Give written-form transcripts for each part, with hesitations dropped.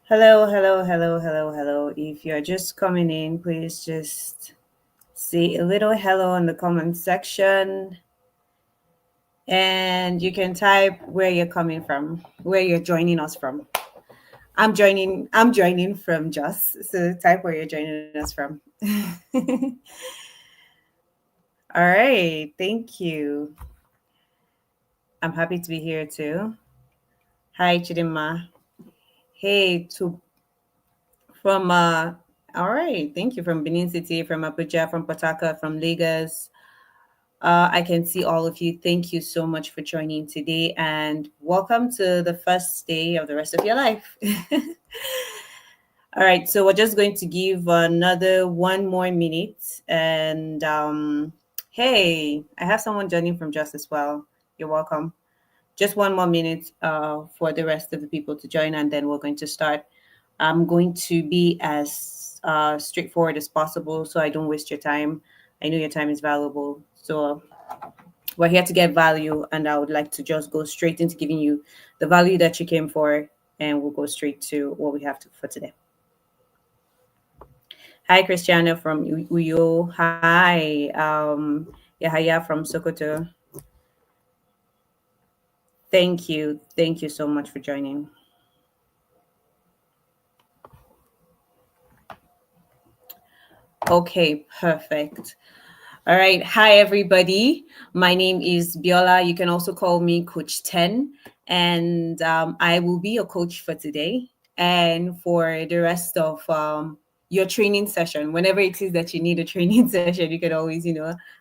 Hello, hello, hello, hello, hello. If you're just coming in, please just say a little hello in the comment section and you can type where you're coming from, where you're joining us from. I'm joining from Just. So type where you're joining us from. All right, thank you. I'm happy to be here too. Hi Chidima. Hey to from all right, thank you from Benin City, from Abuja, from Potaka, from Lagos. I can see all of you. Thank you so much for joining today and welcome to the first day of the rest of your life. All right, so we're just going to give another one more minute. And hey, I have someone joining from Just as well. You're welcome. Just one more minute for the rest of the people to join, and then we're going to start. I'm going to be as straightforward as possible so I don't waste your time. I know your time is valuable. So we're here to get value, and I would like to just go straight into giving you the value that you came for, and we'll go straight to what we have for today. Hi, Christiana from Uyo. Hi, Yahaya from Sokoto. Thank you. Thank you so much for joining. Okay, perfect. All right. Hi, everybody. My name is Biola. You can also call me Coach 10. And I will be your coach for today and for the rest of your training session. Whenever it is that you need a training session, you can always,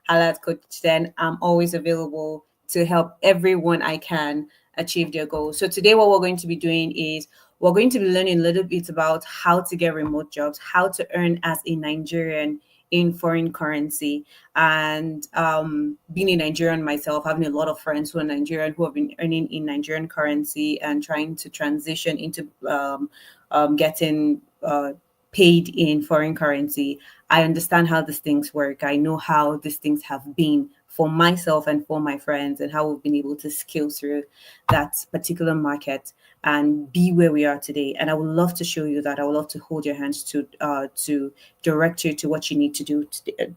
holla at Coach 10. I'm always available to help everyone I can achieve their goals. So today, what we're going to be doing is we're going to be learning a little bit about how to get remote jobs, how to earn as a Nigerian in foreign currency. And being a Nigerian myself, having a lot of friends who are Nigerian who have been earning in Nigerian currency and trying to transition into getting paid in foreign currency. I understand how these things work. I know how these things have been for myself and for my friends, and how we've been able to scale through that particular market and be where we are today. And I would love to show you that. I would love to hold your hands to direct you to what you need to do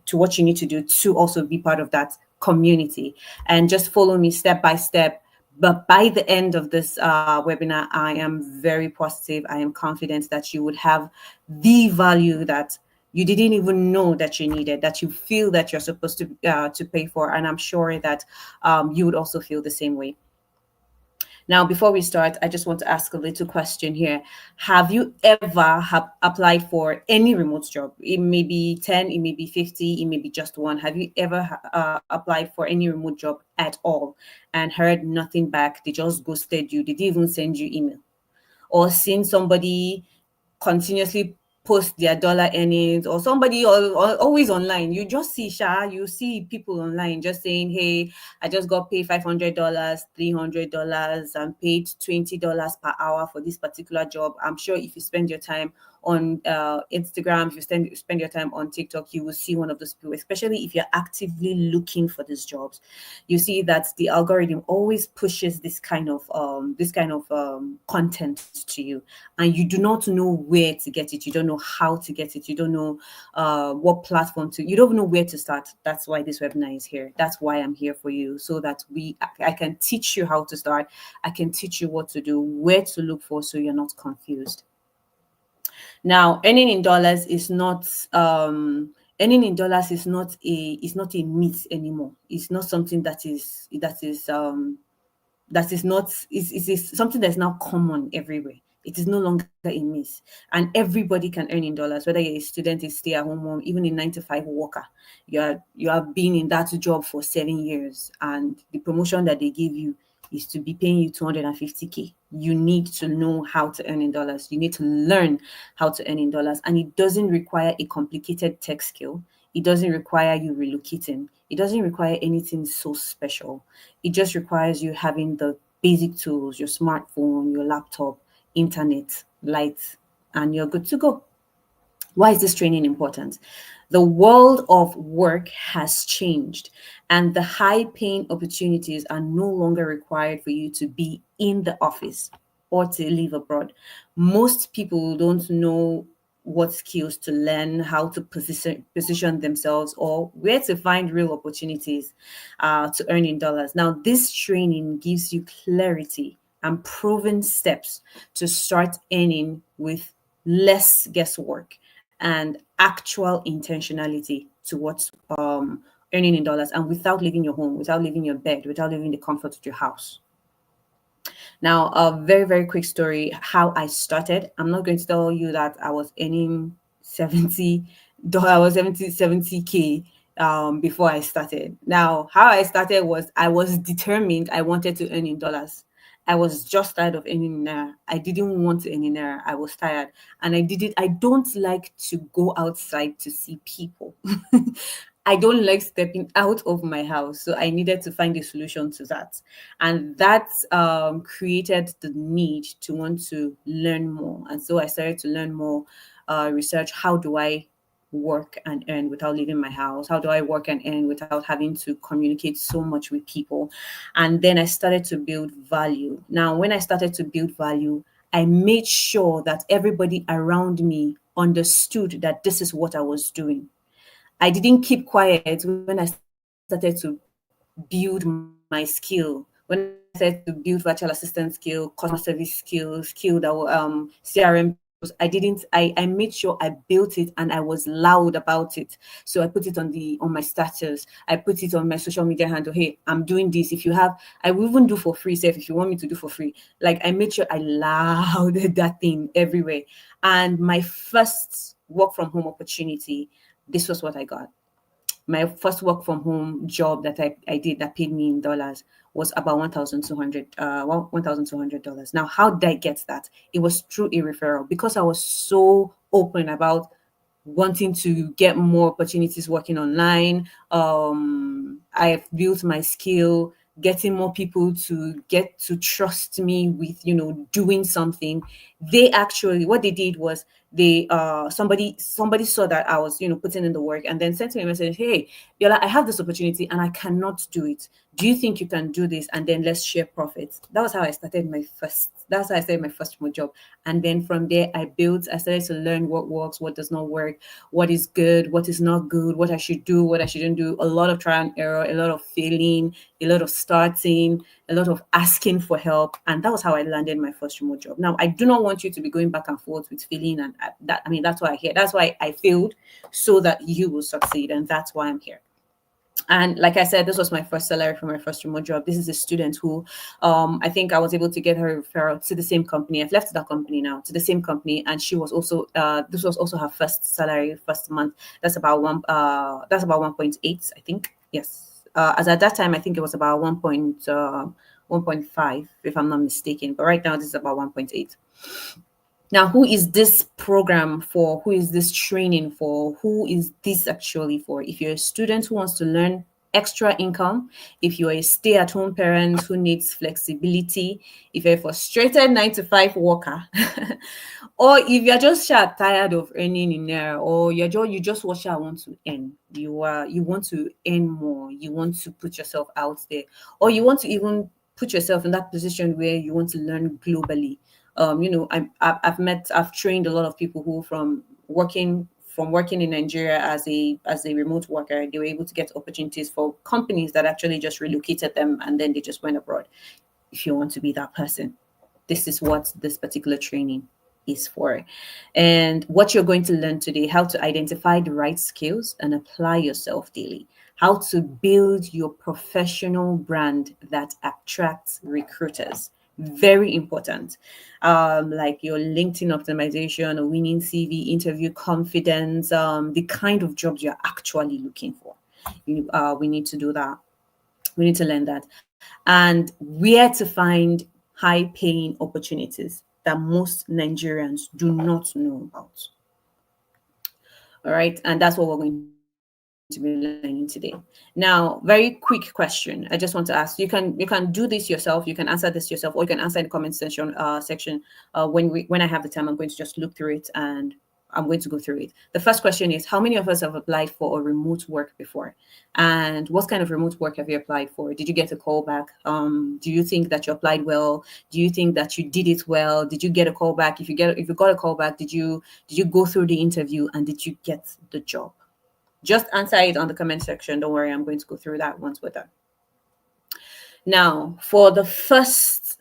to what you need to do to also be part of that community, and just follow me step by step. But by the end of this webinar, I am very positive. I am confident that you would have the value that you didn't even know that you needed, that you feel that you're supposed to pay for, and I'm sure that you would also feel the same way. Now, before we start, I just want to ask a little question here. Have you ever applied for any remote job? It may be 10, it may be 50, it may be just one. Have you ever applied for any remote job at all and heard nothing back? They just ghosted you. They didn't even send you email. Or seen somebody continuously post their dollar earnings, or somebody or always online. You just see you see people online just saying, hey, I just got paid $500, $300, and paid $20 per hour for this particular job. I'm sure if you spend your time on Instagram, if you spend your time on TikTok, you will see one of those people, especially if you're actively looking for these jobs. You see that the algorithm always pushes this kind of content to you, and you do not know where to get it. You don't know how to get it. You don't know what platform to. You don't know where to start. That's why this webinar is here. That's why I'm here for you, so that I can teach you how to start. I can teach you what to do, where to look for, so you're not confused. Now, earning in dollars is not a myth anymore. It's not something that is something that's now common everywhere. It is no longer a myth, and everybody can earn in dollars, whether you're a student, a stay-at-home mom, even a 9 to 5 worker. You have been in that job for 7 years, and the promotion that they give you is to be paying you 250K. You need to know how to earn in dollars. You need to learn how to earn in dollars, and it doesn't require a complicated tech skill. It doesn't require you relocating. It doesn't require anything so special. It just requires you having the basic tools, your smartphone, your laptop, internet, lights, and you're good to go. Why is this training important? The world of work has changed, and the high paying opportunities are no longer required for you to be in the office. or to live abroad. Most people don't know what skills to learn, how to position themselves, or where to find real opportunities to earn in dollars. Now, this training gives you clarity and proven steps to start earning with less guesswork and actual intentionality towards earning in dollars, and without leaving your home, without leaving your bed, without leaving the comfort of your house. Now, a very, very quick story how I started. I'm not going to tell you that I was earning 70 I was 70K before I started. Now, how I started was I was determined I wanted to earn in dollars. I was just tired of earning in naira. I didn't want to earn in naira. I was tired, and I did it. I don't like to go outside to see people. I don't like stepping out of my house, so I needed to find a solution to that, and that created the need to want to learn more. And so I started to learn more, research how do I work and earn without leaving my house? How do I work and earn without having to communicate so much with people? And then I started to build value. Now, when I started to build value, I made sure that everybody around me understood that this is what I was doing. I didn't keep quiet when I started to build my skill. When I started to build virtual assistant skill, customer service skill that were CRM tools, I made sure I built it and I was loud about it. So I put it on my status. I put it on my social media handle. Hey, I'm doing this. If you have, I will even do for free, say if you want me to do for free. Like I made sure I louded that thing everywhere. And my first work from home opportunity, this was what I got. My first work from home job that I did that paid me in dollars was about $1,200. Now, how did I get that? It was through a referral because I was so open about wanting to get more opportunities working online. I've built my skill, getting more people to get to trust me with, doing something. They actually, what they did was they somebody saw that I was, putting in the work and then sent me a message. Hey, Biola, I have this opportunity and I cannot do it. Do you think you can do this? And then let's share profits. That's how I started my first remote job. And then from there, I started to learn what works, what does not work, what is good, what is not good, what I should do, what I shouldn't do. A lot of trial and error, a lot of failing, a lot of starting, a lot of asking for help. And that was how I landed my first remote job. Now, I do not want you to be going back and forth with failing and that. I mean, that's why I hear. That's why I failed so that you will succeed. And that's why I'm here. And like I said, this was my first salary for my first remote job. This is a student who I think I was able to get her referral to the same company. I've left that company now, to the same company. And she was also, this was also her first salary, first month. That's about 1.8, I think. Yes. As at that time, I think it was about 1.5, if I'm not mistaken. But right now, this is about 1.8. Now, who is this program for? Who is this training for? Who is this actually for? If you're a student who wants to learn extra income, if you're a stay-at-home parent who needs flexibility, if you're a frustrated 9-to-5 worker, or if you're just tired of earning in there, or you just want to earn, you want to earn more, you want to put yourself out there, or you want to even put yourself in that position where you want to learn globally. I've trained a lot of people who from working in Nigeria as a remote worker, they were able to get opportunities for companies that actually just relocated them and then they just went abroad. If you want to be that person, this is what this particular training is for. And what you're going to learn today, how to identify the right skills and apply yourself daily, how to build your professional brand that attracts recruiters. Very important. Like your LinkedIn optimization, a winning CV, interview confidence, the kind of jobs you're actually looking for. We need to do that. We need to learn that. And where to find high paying opportunities that most Nigerians do not know about. All right. And that's what we're going to be learning today. Now, very quick question. I just want to ask. You can do this yourself. You can answer this yourself, or you can answer in the comment section. When I have the time, I'm going to just look through it and I'm going to go through it. The first question is, how many of us have applied for a remote work before? And what kind of remote work have you applied for? Did you get a call back? Do you think that you applied well? Do you think that you did it well? Did you get a call back? If you got a call back, did you go through the interview and did you get the job? Just answer it on the comment section. Don't worry, I'm going to go through that once we're done. Now, for the first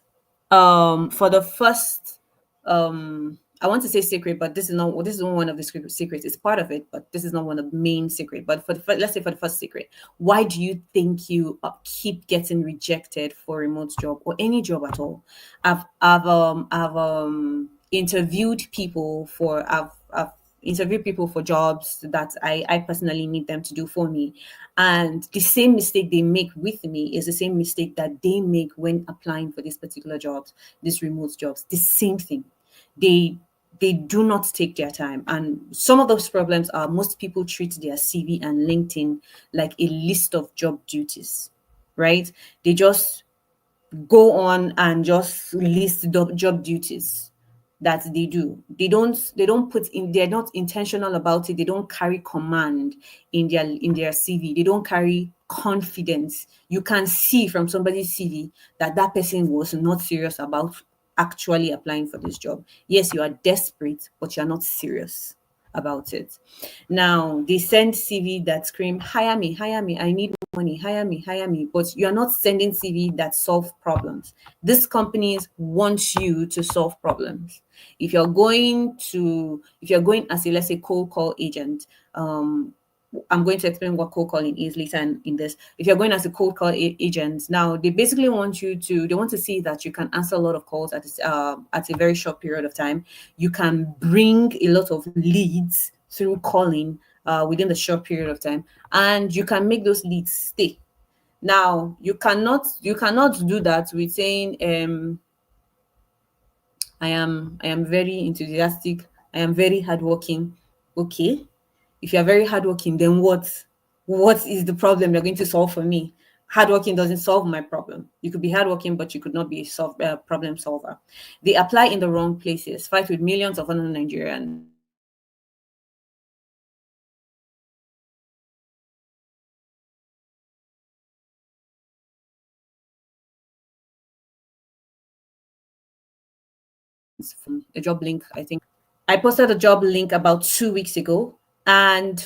I want to say secret, but this is not one of the secrets. It's part of it, but this is not one of the main secret. But let's say for the first secret, why do you think you keep getting rejected for remote job or any job at all? I've interviewed people for I've interview people for jobs that I personally need them to do for me. And the same mistake they make with me is the same mistake that they make when applying for these particular jobs, these remote jobs. The same thing. They do not take their time. And some of those problems are most people treat their CV and LinkedIn like a list of job duties, right? They just go on and just list job duties that they do. They don't put in, they're not intentional about it. They don't carry command in their CV. They don't carry confidence. You can see from somebody's CV that that person was not serious about actually applying for this job. Yes, you are desperate, but you're not serious about it. Now, they send CV that scream, hire me, I need money, hire me, but you're not sending CV that solve problems. These companies want you to solve problems. If you're going as a, let's say, cold call agent, I'm going to explain what cold calling is later in this. If you're going as a cold call agent, now they basically they want to see that you can answer a lot of calls at a very short period of time. You can bring a lot of leads through calling within the short period of time, and you can make those leads stay. Now, you cannot do that with saying, I am very enthusiastic, I am very hardworking. Okay, if you are very hardworking, then what is the problem you're going to solve for me? Hardworking doesn't solve my problem. You could be hardworking, but you could not be a problem solver. They apply in the wrong places, fight with millions of other Nigerians from a job link. I think I posted a job link about 2 weeks ago, and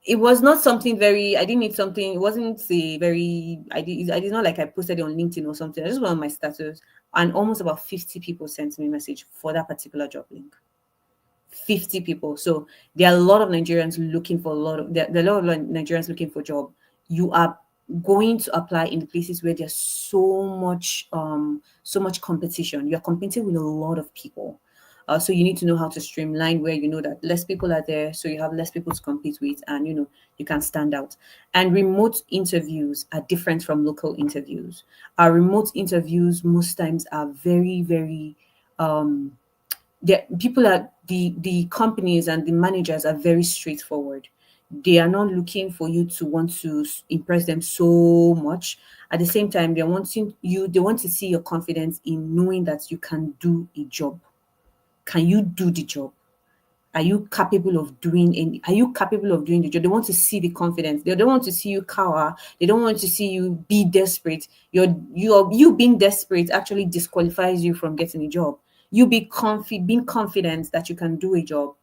it was not something very, I didn't need something, it wasn't a very, I did not like I posted it on LinkedIn or something. I just went on my status, and almost about 50 people sent me a message for that particular job link. 50 people. So there are a lot of Nigerians looking for there are a lot of Nigerians looking for a job. You are going to apply in the places where there's so much competition. You're competing with a lot of people. So you need to know how to streamline where you know that less people are there, so you have less people to compete with, and you can stand out. And remote interviews are different from local interviews. Our remote interviews most times are very, very the companies and the managers are very straightforward. They are not looking for you to want to impress them so much. At the same time, they want to see your confidence in knowing that you can do a job. Can you do the job? Are you capable of doing the job? They want to see the confidence. They don't want to see you cower. They don't want to see you be desperate. You being desperate actually disqualifies you from getting a job. You being confident that you can do a job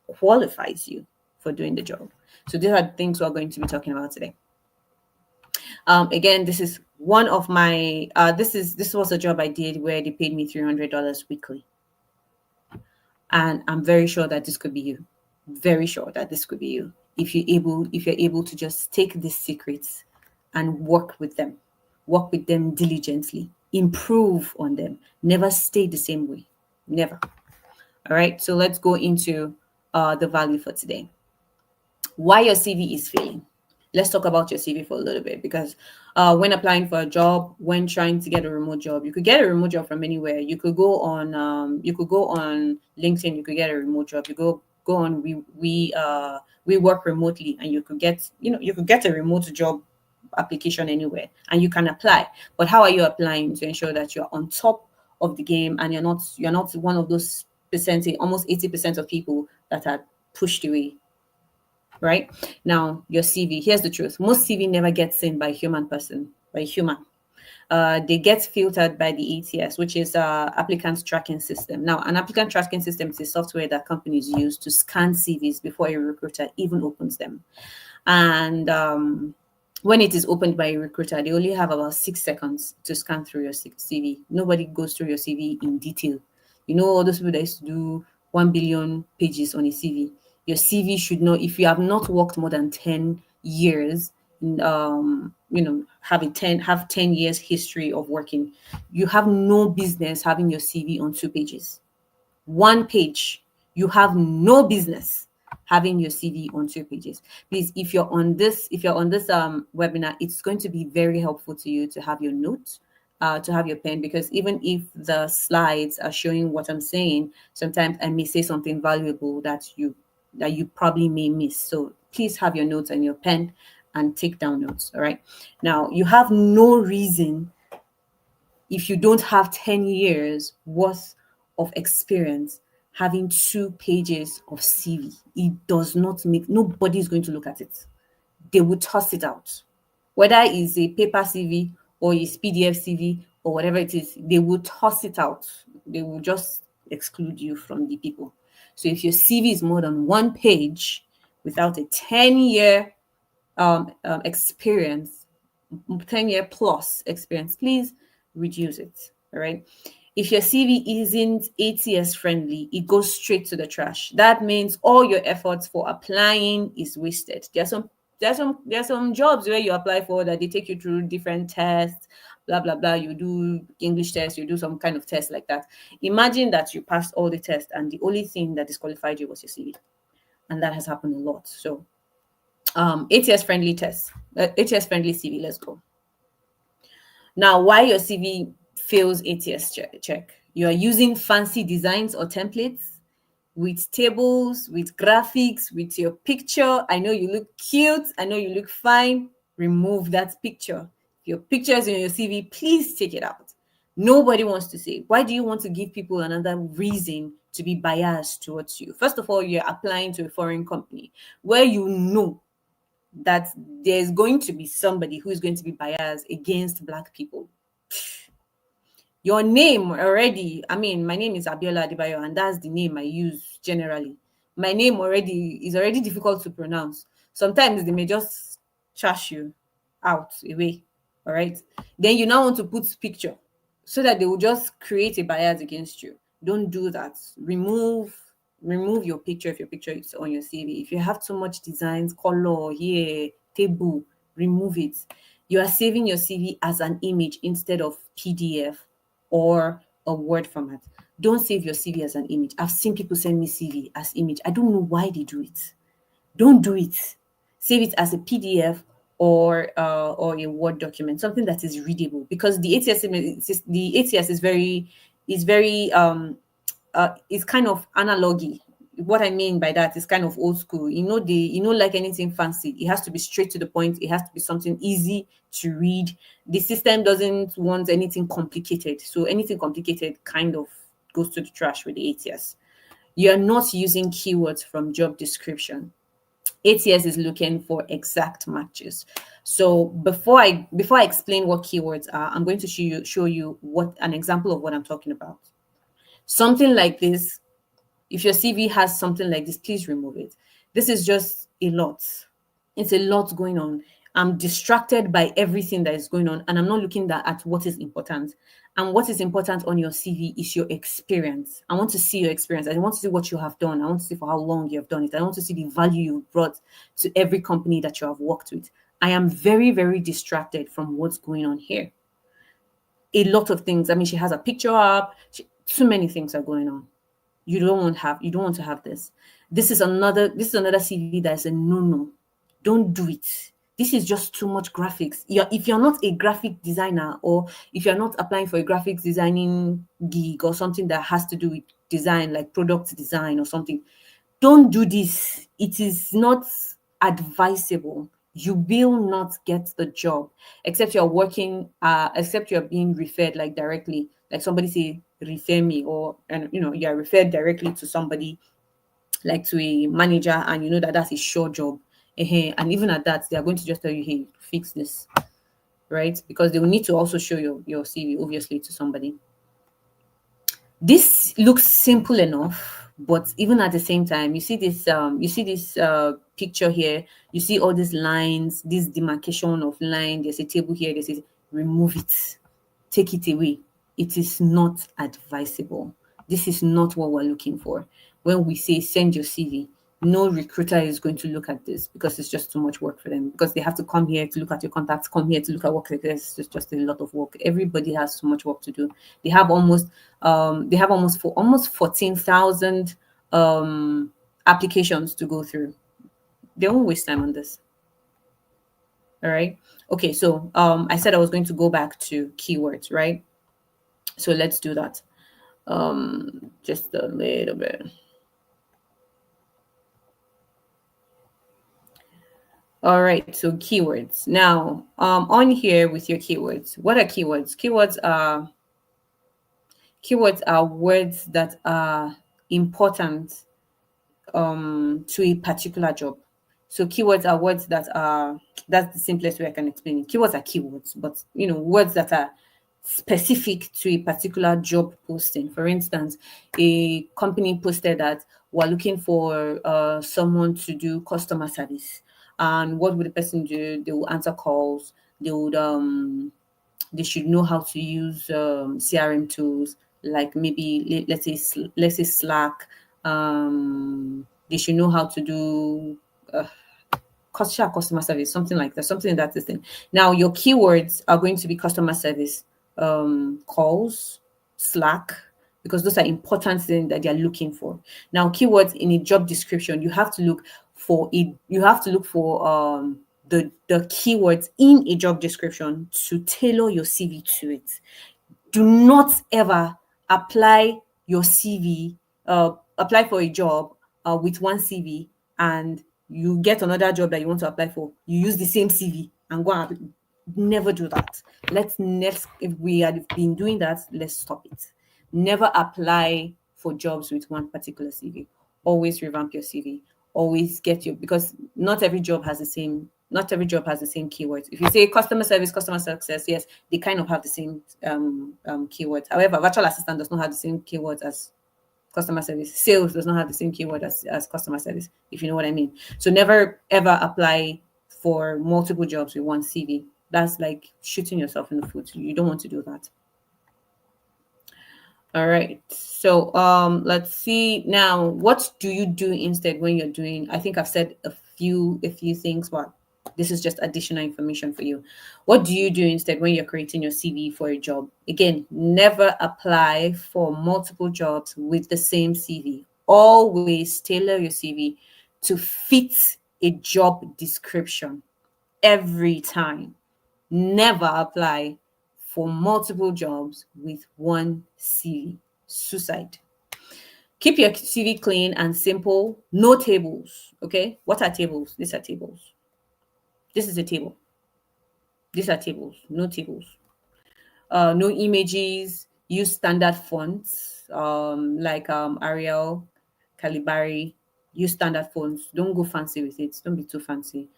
qualifies you for doing the job. So these are the things we're going to be talking about today. Again, this is one of my this was a job I did where they paid me $300 weekly. And I'm very sure that this could be you. Very sure that this could be you. If you're able to just take these secrets and work with them diligently, improve on them, never stay the same way. Never. All right. So let's go into the value for today. Why your CV is failing. Let's talk about your CV for a little bit, because when applying for a job, when trying to get a remote job, you could get a remote job from anywhere. You could go on LinkedIn, you could get a remote job. You go on we work remotely, and you could get a remote job application anywhere, and you can apply. But how are you applying to ensure that you're on top of the game, and you're not one of those almost 80% of people that are pushed away. Right now, your CV. Here's the truth: most CV never gets seen by a human person, by a human. They get filtered by the ATS, which is applicant tracking system. Now, an applicant tracking system is a software that companies use to scan CVs before a recruiter even opens them. And when it is opened by a recruiter, they only have about 6 seconds to scan through your CV. Nobody goes through your CV in detail. All those people that used to do 1 billion pages on a CV. Your CV should know, if you have not worked more than 10 years, have 10 years history of working, you have no business having your CV on 2 pages. 1 page, you have no business having your CV on 2 pages. Please, if you're on this webinar, it's going to be very helpful to you to have your notes, to have your pen, because even if the slides are showing what I'm saying, sometimes I may say something valuable that you probably may miss. So please have your notes and your pen and take down notes. All right. Now, you have no reason, if you don't have 10 years worth of experience, having 2 pages of CV. It does not make, nobody is going to look at it. They will toss it out. Whether it's a paper CV or it's PDF CV or whatever it is, they will toss it out. They will just exclude you from the people. So if your CV is more than 1 page without a 10-year experience, 10-year plus experience, please reduce it. All right. If your CV isn't ATS friendly, it goes straight to the trash. That means all your efforts for applying is wasted. There's some jobs where you apply for that they take you through different tests, blah blah blah. You do English test, you do some kind of test like that. Imagine that you passed all the tests and the only thing that disqualified you was your CV. And that has happened a lot. So ATS friendly test, ATS friendly CV. Let's go. Now, why your CV fails ATS check? You are using fancy designs or templates with tables, with graphics, with your picture. I know you look cute. I know you look fine. Remove that picture. If your picture is in your CV, please take it out. Nobody wants to see. Why do you want to give people another reason to be biased towards you? First of all, you're applying to a foreign company where you know that there's going to be somebody who is going to be biased against Black people. Your name already, I mean, my name is Abiola Adebayo, and that's the name I use generally. My name is already difficult to pronounce. Sometimes they may just trash you out away. All right. Then you now want to put picture so that they will just create a bias against you. Don't do that. Remove your picture if your picture is on your CV. If you have too much designs, color here, table, remove it. You are saving your CV as an image instead of PDF or a Word format. Don't save your CV as an image. I've seen people send me CV as image. I don't know why they do it. Don't do it. Save it as a PDF or a Word document, something that is readable. Because the ATS is kind of analogy. What I mean by that is kind of old school. Like anything fancy, it has to be straight to the point. It has to be something easy to read. The system doesn't want anything complicated. So anything complicated kind of goes to the trash with the ATS. You're not using keywords from job description. ATS is looking for exact matches. So before I explain what keywords are, I'm going to show you what an example of what I'm talking about. Something like this. If your CV has something like this, please remove it. This is just a lot. It's a lot going on. I'm distracted by everything that is going on, and I'm not looking at what is important. And what is important on your CV is your experience. I want to see your experience. I want to see what you have done. I want to see for how long you have done it. I want to see the value you brought to every company that you have worked with. I am very, very distracted from what's going on here. A lot of things. I mean, she has a picture up. Too many things are going on. You don't want to have this. This is another CV that is a no. Don't do it. This is just too much graphics. If you're not a graphic designer, or if you're not applying for a graphics designing gig or something that has to do with design, like product design or something, don't do this. It is not advisable. You will not get the job except you're being referred, like directly, like somebody say, refer me, or and you are referred directly to somebody, like to a manager, and you know that that's a sure job. And even at that, they are going to just tell you, hey, fix this, right? Because they will need to also show your CV, obviously, to somebody. This looks simple enough, but even at the same time, you see this picture here, you see all these lines, this demarcation of line, there's a table here, there's a, remove it, take it away. It is not advisable. This is not what we're looking for. When we say send your CV, no recruiter is going to look at this, because it's just too much work for them, because they have to come here to look at your contacts, come here to look at work. It's just a lot of work. Everybody has so much work to do. They have almost 14,000 applications to go through. They won't waste time on this. All right. Okay, so I said I was going to go back to keywords, right? So let's do that. Just a little bit. All right, so keywords. Now, on here with your keywords, what are keywords? Keywords are words that are important to a particular job. So keywords are words that are, that's the simplest way I can explain it. Keywords are keywords, but words that are specific to a particular job posting. For instance, a company posted that we're looking for someone to do customer service. And what would the person do? They will answer calls. They should know how to use CRM tools, like maybe let's say Slack. They should know how to do customer service, something like that, something that's the thing. Now, your keywords are going to be customer service, calls, Slack, because those are important things that they're looking for. Now, keywords in a job description, you have to look for the keywords in a job description to tailor your CV to it. Do not ever apply your CV, apply for a job with one CV, and you get another job that you want to apply for. You use the same CV and go and never do that. If we had been doing that, let's stop it. Never apply for jobs with one particular CV. Always revamp your CV. Always get your, because not every job has the same keywords. If you say customer service, customer success, yes, they kind of have the same keywords. However, virtual assistant does not have the same keywords as customer service. Sales does not have the same keyword as customer service, if you know what I mean. So never ever apply for multiple jobs with one CV. That's like shooting yourself in the foot. You don't want to do that. All right. So let's see now. What do you do instead when you're doing? I think I've said a few things, but this is just additional information for you. What do you do instead when you're creating your CV for a job? Again, never apply for multiple jobs with the same CV. Always tailor your CV to fit a job description every time. Never apply for multiple jobs with one CV. Suicide. Keep your CV clean and simple. No tables. Okay. What are tables? These are tables. This is a table. These are tables. No tables. No images. Use standard fonts, like Arial, Calibri. Use standard fonts. Don't go fancy with it. Don't be too fancy.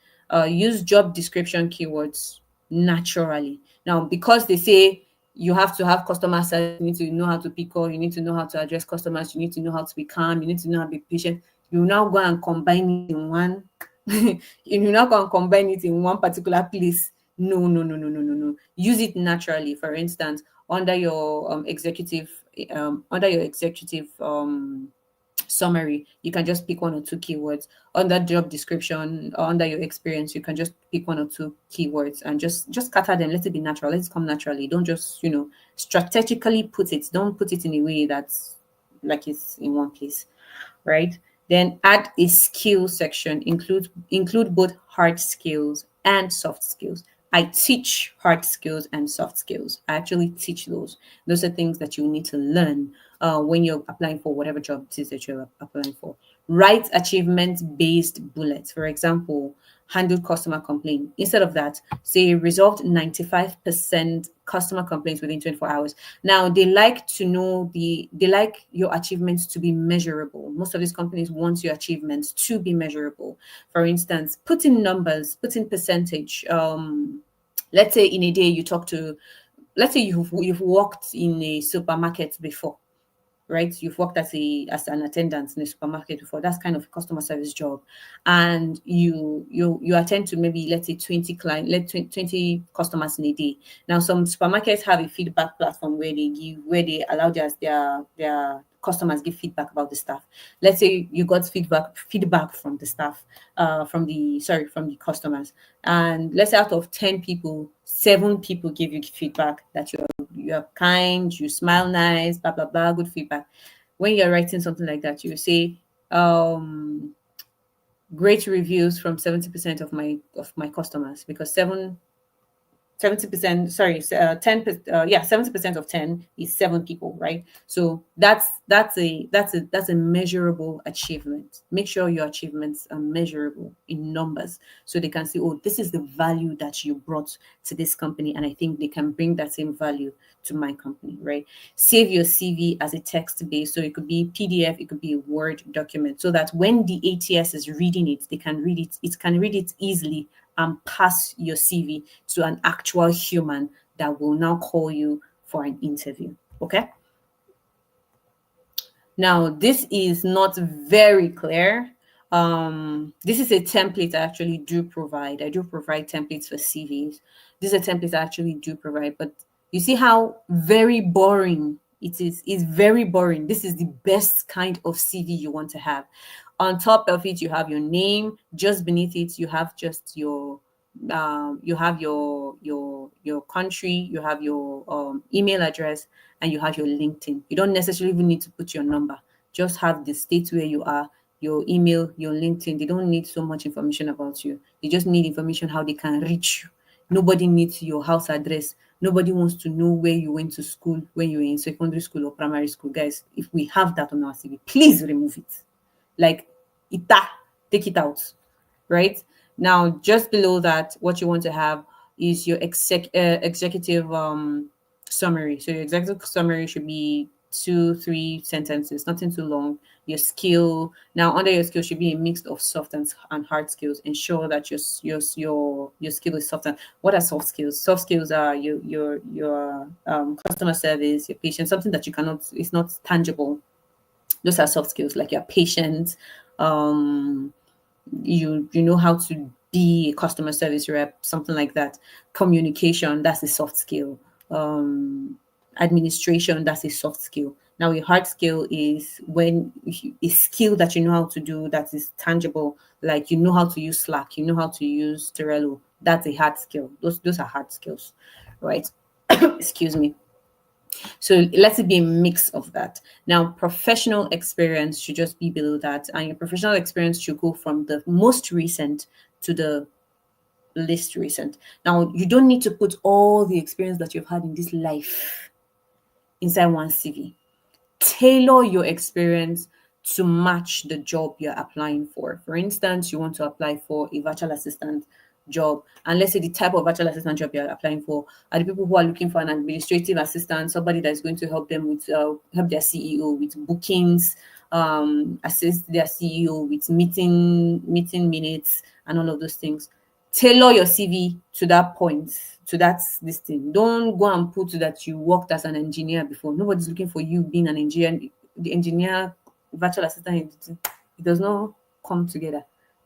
Use job description keywords naturally. Now, because they say you have to have customer service, you need to know how to pick call, you need to know how to address customers, you need to know how to be calm, you need to know how to be patient. You now go and combine it in one. You now go and combine it in one particular place. No, no, no, no, no, no, no. Use it naturally. For instance, under your executive summary, you can just pick one or two keywords. Under job description or under your experience, you can just pick one or two keywords and just scatter them. Let it be natural. Let it come naturally. Don't just strategically put it. Don't put it in a way that's like it's in one place, right? Then add a skill section. Include both hard skills and soft skills. I teach hard skills and soft skills. I actually teach those. Those are things that you need to learn when you're applying for whatever job it is that you're applying for. Write achievement-based bullets. For example, handled customer complaint. Instead of that, say resolved 95% customer complaints within 24 hours. Now they like to know they like your achievements to be measurable. Most of these companies want your achievements to be measurable. For instance, put in numbers, put in percentage. Let's say in a day you talk to, let's say you've worked in a supermarket before, right? You've worked as an attendant in a supermarket before. That's kind of a customer service job, and you attend to maybe, let's say, 20 customers in a day. Now, some supermarkets have a feedback platform where they allow their customers give feedback about the staff. Let's say you got feedback from the staff, from the customers, and let's say out of 10 people, 7 people give you feedback that you're kind, you smile nice, blah blah blah, good feedback. When you're writing something like that, you say, great reviews from 70% of my customers, because 70%, sorry, 70% of 10 is 7 people, right? So that's a measurable achievement. Make sure your achievements are measurable in numbers, so they can see, oh, this is the value that you brought to this company, and I think they can bring that same value to my company, right? Save your CV as a text base, so it could be PDF, it could be a Word document, so that when the ATS is reading it, they can read it. It can read it easily and pass your CV to an actual human that will now call you for an interview. Okay. Now, this is not very clear. This is a template I actually do provide. I do provide templates for CVs. These are templates I actually do provide, but you see how very boring it is. It's very boring. This is the best kind of CV you want to have. On top of it, you have your name. Just beneath it, you have just you have your country, you have your email address, and you have your LinkedIn. You don't necessarily even need to put your number. Just have the state where you are, your email, your LinkedIn. They don't need so much information about you. They just need information how they can reach you. Nobody needs your house address. Nobody wants to know where you went to school when you were in secondary school or primary school. Guys, if we have that on our CV, please remove it. Like, take it out, right? Now, just below that, what you want to have is your executive summary. So your executive summary should be 2-3 sentences, nothing too long. Your skill, now under your skill should be a mix of soft and hard skills. Ensure that your skill is soft. And what are soft skills? Soft skills are your customer service, your patience, something that you cannot, it's not tangible. Those are soft skills, like your patience. You know how to be a customer service rep, something like that. Communication, that's a soft skill. Administration, that's a soft skill. Now a hard skill is when a skill that you know how to do, that is tangible, like you know how to use Slack, you know how to use Trello. That's a hard skill. Those are hard skills, right? Excuse me. So let it be a mix of that. Now, professional experience should just be below that, and your professional experience should go from the most recent to the least recent. Now, you don't need to put all the experience that you've had in this life inside one CV. Tailor your experience to match the job you're applying for. For instance, you want to apply for a virtual assistant job, and let's say the type of virtual assistant job you're applying for are the people who are looking for an administrative assistant, somebody that's going to help them with help their CEO with bookings, assist their CEO with meeting minutes and all of those things. Tailor your CV to that point, to that this thing. Don't go and put that you worked as an engineer before. Nobody's looking for you being an engineer. The engineer virtual assistant, it does not come together,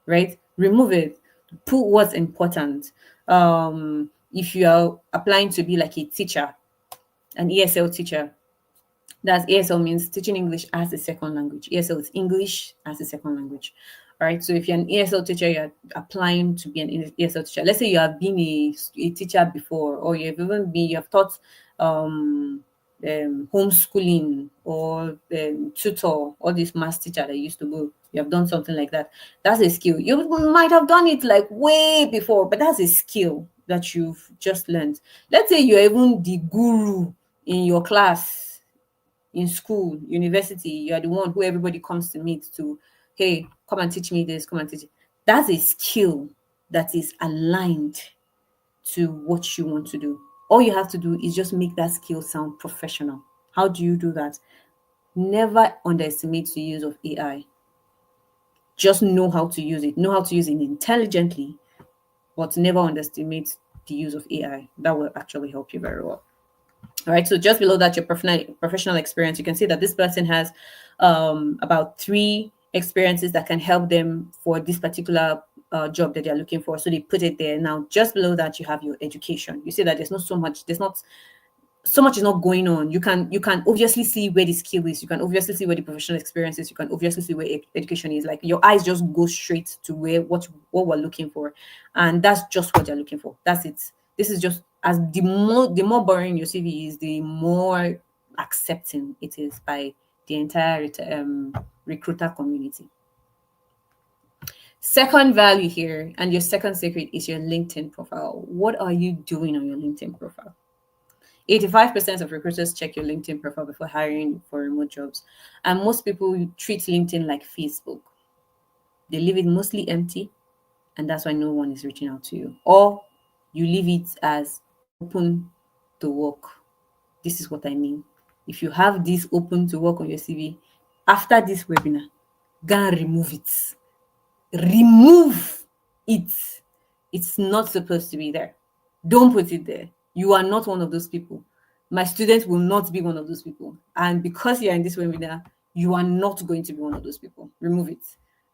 right? Remove it. Put what's important. If you are applying to be like a teacher, an ESL teacher, that's ESL means teaching English as a second language. ESL is English as a second language. All right. So if you're an ESL teacher, you're applying to be an ESL teacher. Let's say you have been a teacher before, or you have taught homeschooling or tutor, or this math teacher that used to go. You have done something like that. That's a skill. You might have done it like way before, but that's a skill that you've just learned. Let's say you're even the guru in your class, in school, university. You are the one who everybody comes to meet to, hey, come and teach me this, come and teach it. That's a skill that is aligned to what you want to do. All you have to do is just make that skill sound professional. How do you do that? Never underestimate the use of AI. Just know how to use it. Know how to use it intelligently, but never underestimate the use of AI. That will actually help you very well. All right. So just below that, your professional experience, you can see that this person has about 3 experiences that can help them for this particular job that they're looking for. So they put it there. Now, just below that, you have your education. You see that there's not so much is not going on. You can obviously see where the skill is. You can obviously see where the professional experience is. You can obviously see where education is. Like your eyes just go straight to where what we're looking for, and that's just what they're looking for. That's it. This is just as the more boring your CV is, the more accepting it is by the entire recruiter community. Second value here, and your second secret is your LinkedIn profile. What are you doing on your LinkedIn profile? 85% of recruiters check your LinkedIn profile before hiring for remote jobs. And most people treat LinkedIn like Facebook. They leave it mostly empty, and that's why no one is reaching out to you. Or you leave it as open to work. This is what I mean. If you have this open to work on your CV, after this webinar, go and remove it. Remove it. It's not supposed to be there. Don't put it there. You are not one of those people. My students will not be one of those people. And because you're in this webinar, you are not going to be one of those people. Remove it.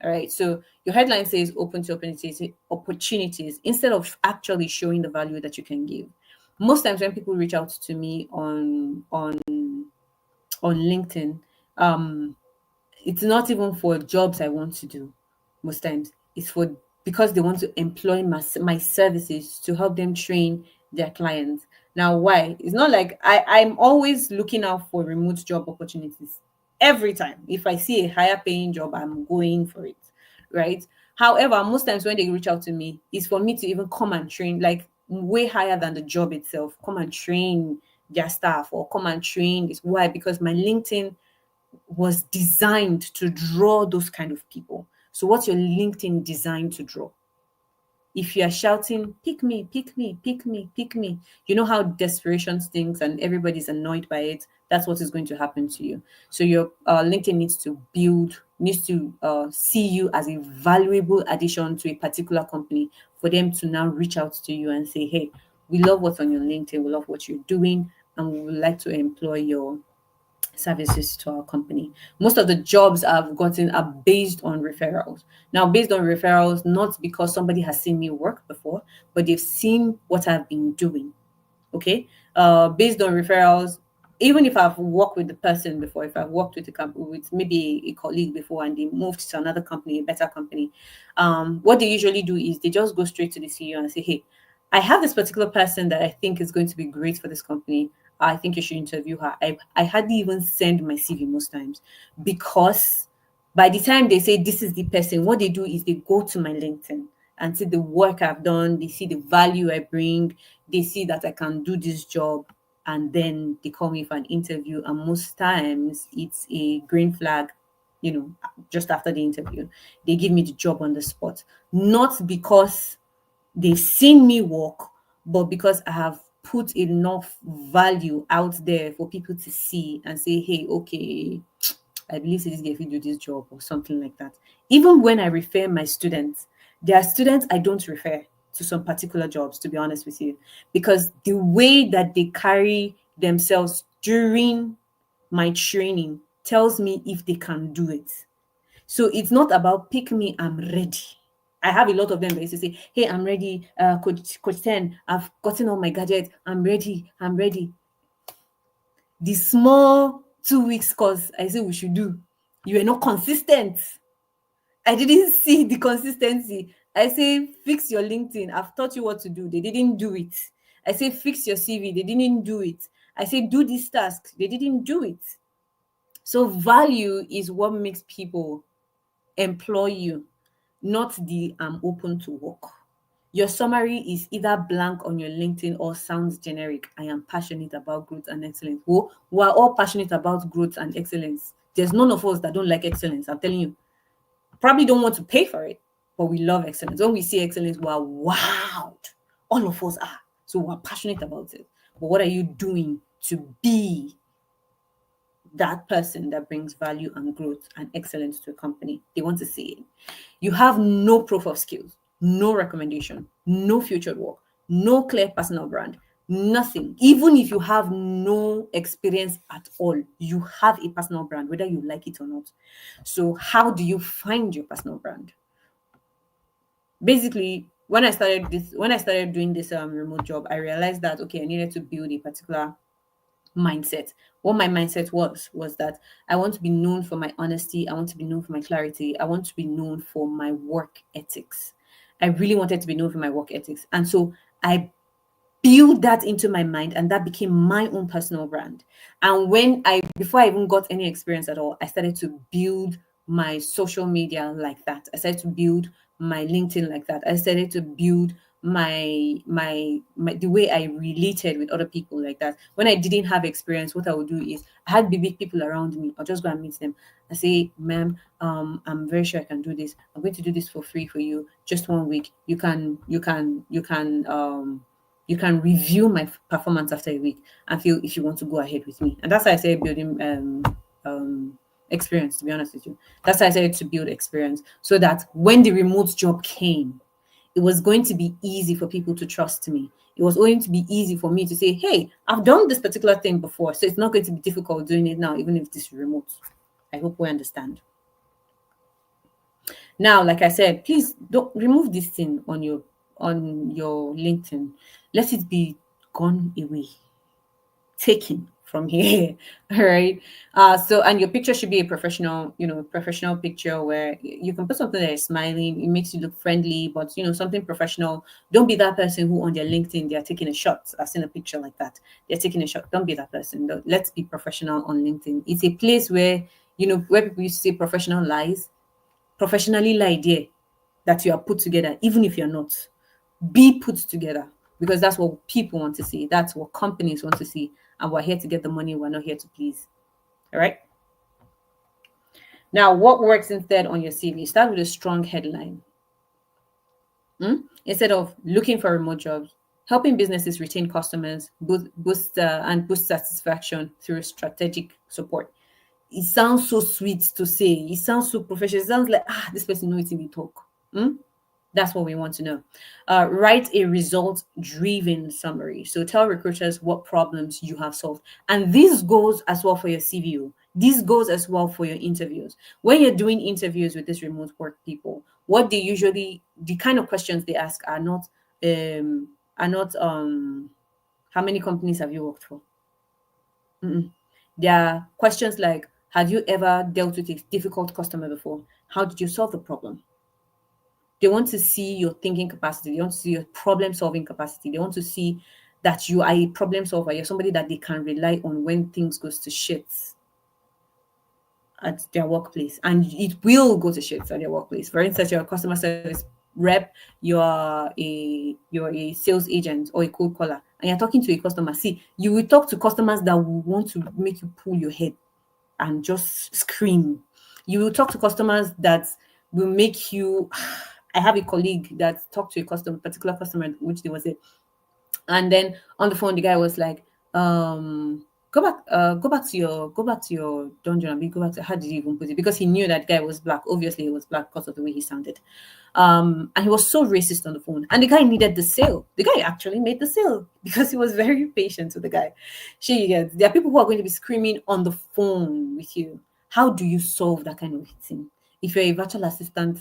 All right. So your headline says open to opportunities instead of actually showing the value that you can give. Most times when people reach out to me on LinkedIn, it's not even for jobs I want to do. Most times it's for because they want to employ my services to help them train their clients. Now, why? It's not like I'm always looking out for remote job opportunities. Every time, if I see a higher paying job, I'm going for it, right? However, most times when they reach out to me, it's for me to even come and train, like way higher than the job itself. Come and train their staff or come and train this. Why? Because my LinkedIn was designed to draw those kind of people. So what's your LinkedIn designed to draw? If you are shouting, pick me, pick me, pick me, pick me, you know how desperation stings and everybody's annoyed by it. That's what is going to happen to you. So your LinkedIn needs to see you as a valuable addition to a particular company for them to now reach out to you and say, hey, we love what's on your LinkedIn, we love what you're doing, and we would like to employ your services to our company. Most of the jobs I've gotten are based on referrals. Now, based on referrals, not because somebody has seen me work before, but they've seen what I've been doing. Okay. Based on referrals, even if I've worked with the person before, if I've worked with a company with maybe a colleague before and they moved to another company, a better company, what they usually do is they just go straight to the CEO and say, hey, I have this particular person that I think is going to be great for this company. I think you should interview her. I hardly even send my CV most times because by the time they say this is the person, what they do is they go to my LinkedIn and see the work I've done. They see the value I bring. They see that I can do this job. And then they call me for an interview. And most times it's a green flag, just after the interview. They give me the job on the spot. Not because they've seen me work, but because I have put enough value out there for people to see and say, hey, okay, I believe this guy will do this job or something like that. Even when I refer my students, there are students I don't refer to some particular jobs, to be honest with you, because the way that they carry themselves during my training tells me if they can do it. So it's not about pick me, I'm ready. I have a lot of them that used to say, hey, I'm ready, Coach 10, I've gotten all my gadgets, I'm ready, I'm ready. The small 2 weeks course I said we should do, you were not consistent. I didn't see the consistency. I say, fix your LinkedIn. I've taught you what to do. They didn't do it. I say, fix your CV. They didn't do it. I say, do this task. They didn't do it. So value is what makes people employ you, not the I'm open to work. Your summary is either blank on your LinkedIn or sounds generic. I am passionate about growth and excellence. Well, we're all passionate about growth and excellence. There's none of us that don't like excellence. I'm telling you. Probably don't want to pay for it, but we love excellence. When we see excellence, we're wowed. All of us are. So we're passionate about it. But what are you doing to be that person that brings value and growth and excellence to a company? They want to see it. You have no proof of skills, no recommendation, no future work, no clear personal brand, nothing. Even if you have no experience at all, you have a personal brand, whether you like it or not. So, how do you find your personal brand? Basically, when I started doing this remote job, I realized that okay, I needed to build a particular mindset. What my mindset was that I want to be known for my honesty, I want to be known for my clarity, I want to be known for my work ethics. I really wanted to be known for my work ethics. And so I build that into my mind, and that became my own personal brand. And before I even got any experience at all, I started to build my social media like that. I started to build my LinkedIn like that. I started to build my the way I related with other people like that. When I didn't have experience, what I would do is I had big people around me. I'll just go and meet them. I say, ma'am, I'm very sure I can do this. I'm going to do this for free for you, just 1 week. You can review my performance after a week and feel if you want to go ahead with me. And that's how I started building experience, to be honest with you. That's how I started to build experience so that when the remote job came, it was going to be easy for people to trust me. It was going to be easy for me to say, hey, I've done this particular thing before, so it's not going to be difficult doing it now, even if this is remote. I hope we understand. Now, like I said, please don't remove this thing on your LinkedIn. Let it be gone away, taken from here. All right. So and your picture should be a professional, professional picture where you can put something that is smiling, it makes you look friendly, but something professional. Don't be that person who on their LinkedIn they're taking a shot. I've seen a picture like that. They're taking a shot. Don't be that person. Let's be professional on LinkedIn. It's a place where where people used to say professional lies. Professionally lie there that you are put together, even if you're not. Be put together because that's what people want to see. That's what companies want to see. And we're here to get the money. We're not here to please. All right. Now, what works instead on your CV? Start with a strong headline. Instead of looking for remote jobs, helping businesses retain customers, boost satisfaction through strategic support. It sounds so sweet to say. It sounds so professional. It sounds like this person knows it we talk. That's what we want to know. Write a result-driven summary. So tell recruiters what problems you have solved. And this goes as well for your CV. This goes as well for your interviews. When you're doing interviews with these remote work people, the kind of questions they ask are not, how many companies have you worked for? There are questions like, have you ever dealt with a difficult customer before? How did you solve the problem? They want to see your thinking capacity. They want to see your problem solving capacity. They want to see that you are a problem solver. You're somebody that they can rely on when things goes to shit at their workplace, and it will go to shit at their workplace. For instance, you're a customer service rep, you're a sales agent or a cold caller, and you're talking to a customer. See, you will talk to customers that will want to make you pull your head and just scream. You will talk to customers that will make you. I have a colleague that talked to a particular customer, which they was it, and then on the phone, the guy was like, go back to your dungeon and go back to how did you even put it? Because he knew that guy was black. Obviously, he was black because of the way he sounded. And he was so racist on the phone. And the guy needed the sale. The guy actually made the sale because he was very patient with the guy. There are people who are going to be screaming on the phone with you. How do you solve that kind of thing? If you're a virtual assistant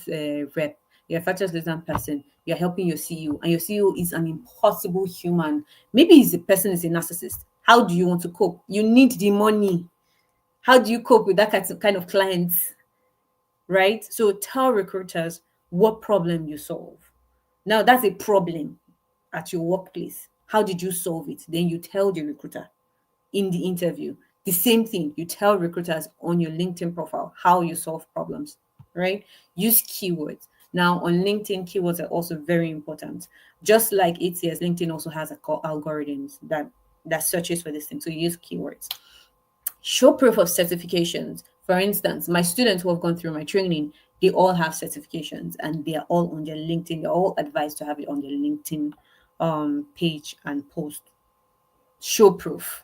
rep, you're a virtual assistant person, you're helping your CEO, and your CEO is an impossible human. Maybe the person is a narcissist. How do you want to cope? You need the money. How do you cope with that kind of clients? Right? So tell recruiters what problem you solve. Now that's a problem at your workplace. How did you solve it? Then you tell the recruiter in the interview. The same thing, you tell recruiters on your LinkedIn profile how you solve problems, right? Use keywords. Now on LinkedIn, keywords are also very important. Just like ATS, LinkedIn also has algorithms that searches for this thing. So use keywords. Show proof of certifications. For instance, my students who have gone through my training, They all have certifications and they are all on their LinkedIn. They're all advised to have it on their LinkedIn page and post. Show proof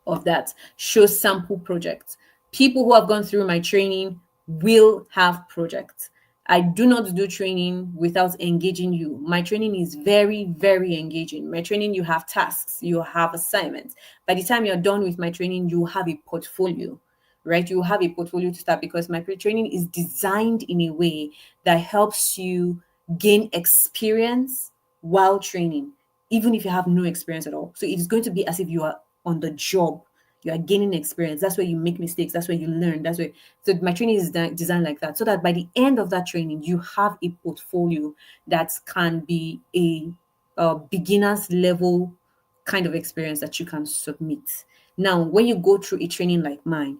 of that. Show sample projects. People who have gone through my training will have projects. I do not do training without engaging you. My training is very, very engaging. My training, you have tasks, you have assignments. By the time you're done with my training, you have a portfolio, right? You have a portfolio to start, because my training is designed in a way that helps you gain experience while training, even if you have no experience at all. So it's going to be as if you are on the job. You are gaining experience. That's where you make mistakes. That's where you learn. That's where. So my training is designed like that, so that by the end of that training, you have a portfolio that can be a beginner's level kind of experience that you can submit. Now, when you go through a training like mine,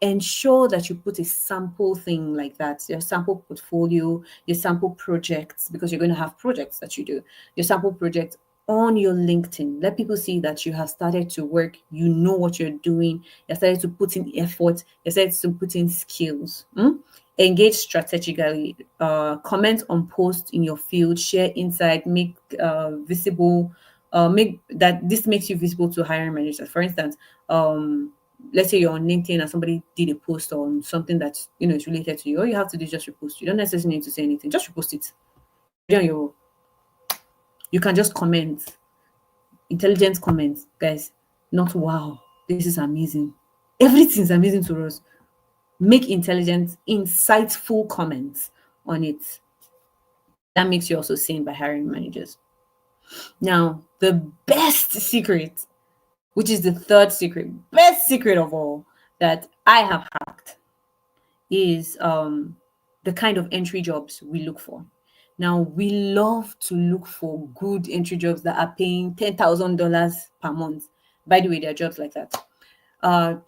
ensure that you put a sample thing like that, your sample portfolio, your sample projects, because you're going to have projects that you do, your sample project on your LinkedIn. Let people see that you have started to work, you know what you're doing, you started to put in effort, you started to put in skills. Engage strategically, comment on posts in your field, share insight, make visible, make that this makes you visible to hiring managers. For instance, let's say you're on LinkedIn and somebody did a post on something that is related to you. All you have to do is just repost. You don't necessarily need to say anything. Just repost it. You're already on your roll. You can just comment. Intelligent comments, guys. Not wow, this is amazing. Everything's amazing to us. Make intelligent, insightful comments on it. That makes you also seen by hiring managers. Now, the best secret, which is the third secret, best secret of all that I have hacked, is the kind of entry jobs we look for. Now, we love to look for good entry jobs that are paying $10,000 per month. By the way, there are jobs like that.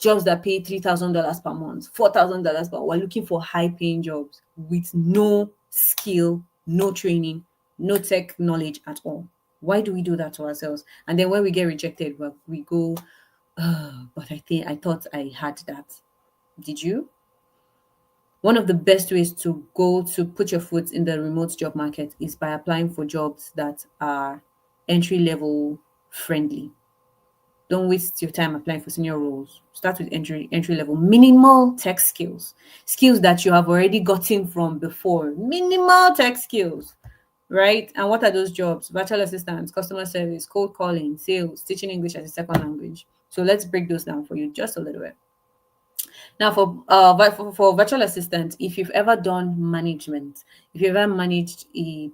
Jobs that pay $3,000 per month, $4,000 per month. We're looking for high paying jobs with no skill, no training, no tech knowledge at all. Why do we do that to ourselves? And then when we get rejected, well, we go, but I thought I had that. Did you? One of the best ways to go to put your foot in the remote job market is by applying for jobs that are entry level friendly. Don't waste your time applying for senior roles. Start with entry level, minimal tech skills, skills that you have already gotten from before. Minimal tech skills, right? And what are those jobs? Virtual assistants, customer service, cold calling, sales, teaching English as a second language. So let's break those down for you just a little bit. Now, for virtual assistant, if you've ever done management, if you've ever managed a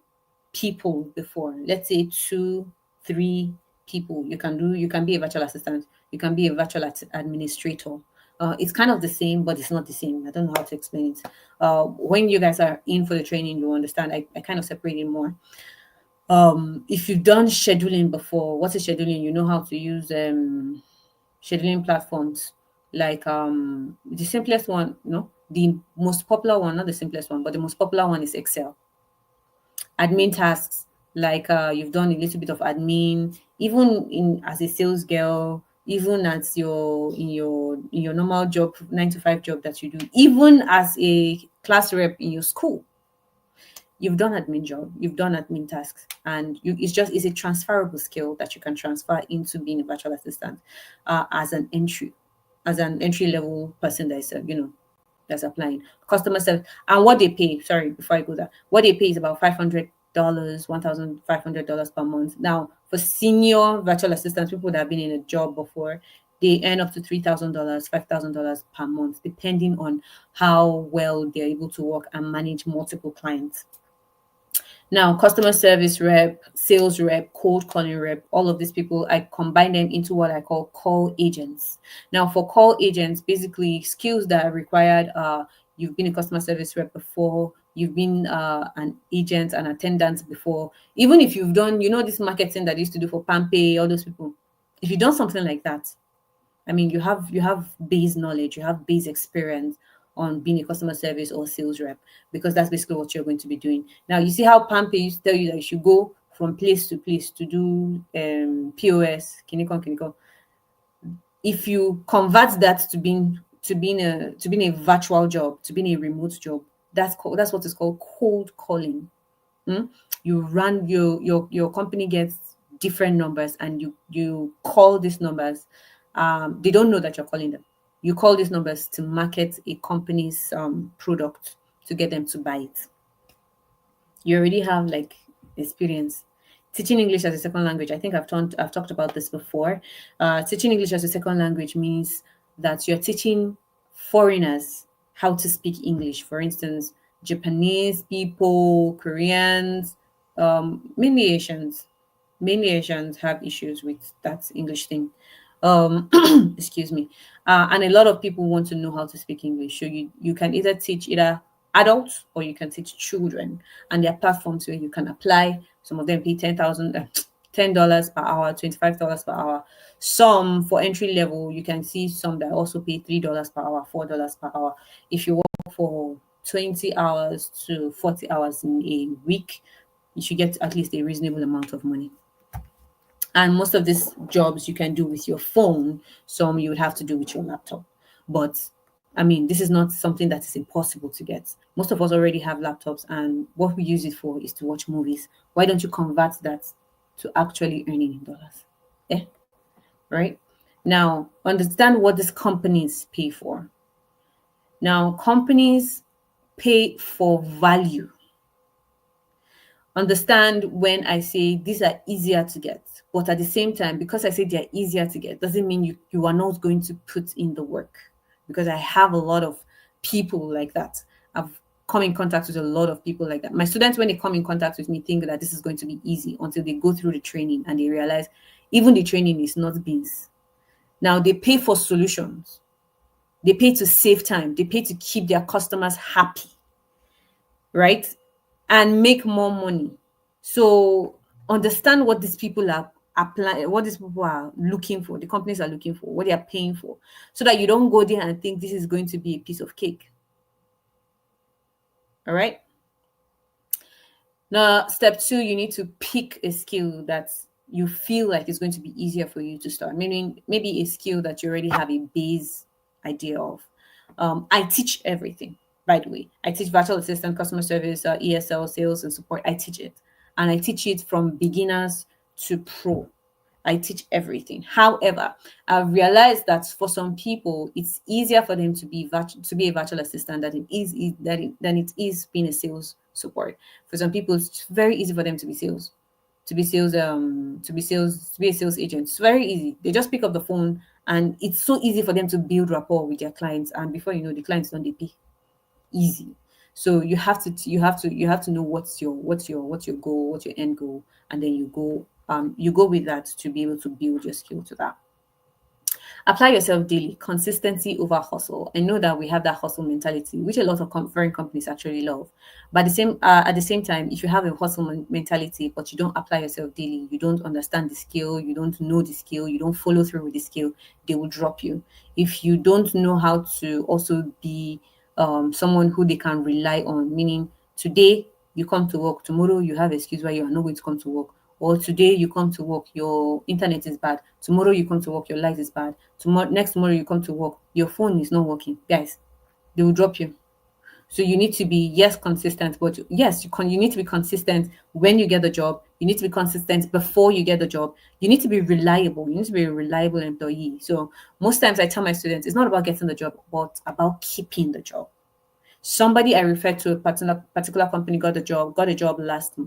people before, let's say 2, 3 people, you can be a virtual assistant, you can be a virtual administrator. It's kind of the same, but it's not the same. I don't know how to explain it. When you guys are in for the training, you understand. I kind of separate it more. If you've done scheduling before, what is scheduling? You know how to use scheduling platforms like the simplest one, the most popular one, not the simplest one, but the most popular one is Excel. Admin tasks, like you've done a little bit of admin, even in as a sales girl, even as your normal job, 9 to 5 job that you do, even as a class rep in your school. You've done admin job, you've done admin tasks, and it's a transferable skill that you can transfer into being a virtual assistant as an entry level person that's applying. Customer service, and what they pay. Sorry, before I go there, what they pay is about $500, $1,500 per month. Now, for senior virtual assistants, people that have been in a job before, they earn up to $3,000, $5,000 per month, depending on how well they're able to work and manage multiple clients. Now, customer service rep, sales rep, cold calling rep, all of these people, I combine them into what I call call agents. Now, for call agents, basically skills that are required are you've been a customer service rep before, you've been an agent, an attendant before. Even if you've done, this marketing that I used to do for Pampe, all those people, if you've done something like that, I mean, you have base knowledge, you have base experience on being a customer service or sales rep, because that's basically what you're going to be doing. Now, you see how Pampe used to tell you that you should go from place to place to do POS, Kiniko. If you convert that to being a virtual job, to being a remote job, That's what is called cold calling. Mm? You run your company gets different numbers, and you call these numbers. They don't know that you're calling them. You call these numbers to market a company's product to get them to buy it. You already have like experience teaching English as a second language. I think I've talked about this before. Teaching English as a second language means that you're teaching foreigners how to speak English. For instance, Japanese people, Koreans, mainly Asians. Mainly Asians have issues with that English thing. Excuse me. And a lot of people want to know how to speak English. So you can either teach either adults or you can teach children, and there are platforms where you can apply. Some of them pay $10 per hour, $25 per hour. Some for entry level, you can see some that also pay $3 per hour, $4 per hour. If you work for 20 hours to 40 hours in a week, you should get at least a reasonable amount of money. And most of these jobs you can do with your phone, some you would have to do with your laptop. But I mean, this is not something that is impossible to get. Most of us already have laptops, and what we use it for is to watch movies. Why don't you convert that to actually earning in dollars? Yeah, right? Now, understand what these companies pay for. Now, companies pay for value. Understand when I say these are easier to get, but at the same time, because I say they're easier to get, doesn't mean you are not going to put in the work. Because I have a lot of people like that. I've come in contact with a lot of people like that. My students, when they come in contact with me, think that this is going to be easy until they go through the training and they realize even the training is not beans. Now they pay for solutions. They pay to save time. They pay to keep their customers happy, right? And make more money. So understand what these people are applying, what these people are looking for, the companies are looking for, what they are paying for, so that you don't go there and think this is going to be a piece of cake. All right. Now, step two, you need to pick a skill that you feel like is going to be easier for you to start. Meaning, maybe a skill that you already have a base idea of. I teach everything, by the way. I teach virtual assistant, customer service, ESL, sales, and support. I teach it. And I teach it from beginners to pro. I teach everything. However, I've realized that for some people, it's easier for them to be a virtual assistant than it is being a sales support. For some people, it's very easy for them to be sales, to be a sales agent. It's very easy. They just pick up the phone, and it's so easy for them to build rapport with their clients. And before you know, the clients don't they pay. Easy. So you have to know what's your goal, what's your end goal, and then you go with that to be able to build your skill to that. Apply yourself daily. Consistency over hustle. I know that we have that hustle mentality, which a lot of foreign companies actually love. But at the same time, if you have a hustle mentality, but you don't apply yourself daily, you don't understand the skill, you don't know the skill, you don't follow through with the skill, they will drop you. If you don't know how to also be someone who they can rely on, meaning today you come to work, tomorrow you have excuse why you are not going to come to work, or today you come to work, your internet is bad, tomorrow you come to work, your light is bad, tomorrow you come to work, your phone is not working, guys, they will drop you. So you need to be, yes, consistent, but yes, you need to be consistent when you get the job. You need to be consistent before you get the job. You need to be reliable. You need to be a reliable employee. So most times I tell my students, it's not about getting the job, but about keeping the job. Somebody I referred to, a particular company, got a job last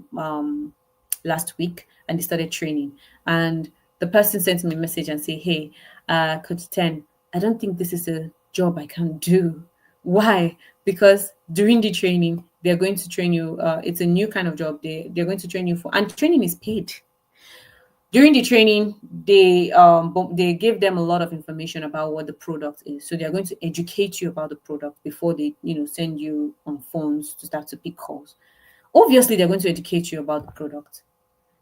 week, and they started training. And the person sent me a message and say, "Hey, Coach 10, I don't think this is a job I can do." Why? Because during the training, they're going to train you. It's a new kind of job. They're going to train you for, and training is paid. During the training, they give them a lot of information about what the product is. So they are going to educate you about the product before they send you on phones to start to pick calls. Obviously, they're going to educate you about the product,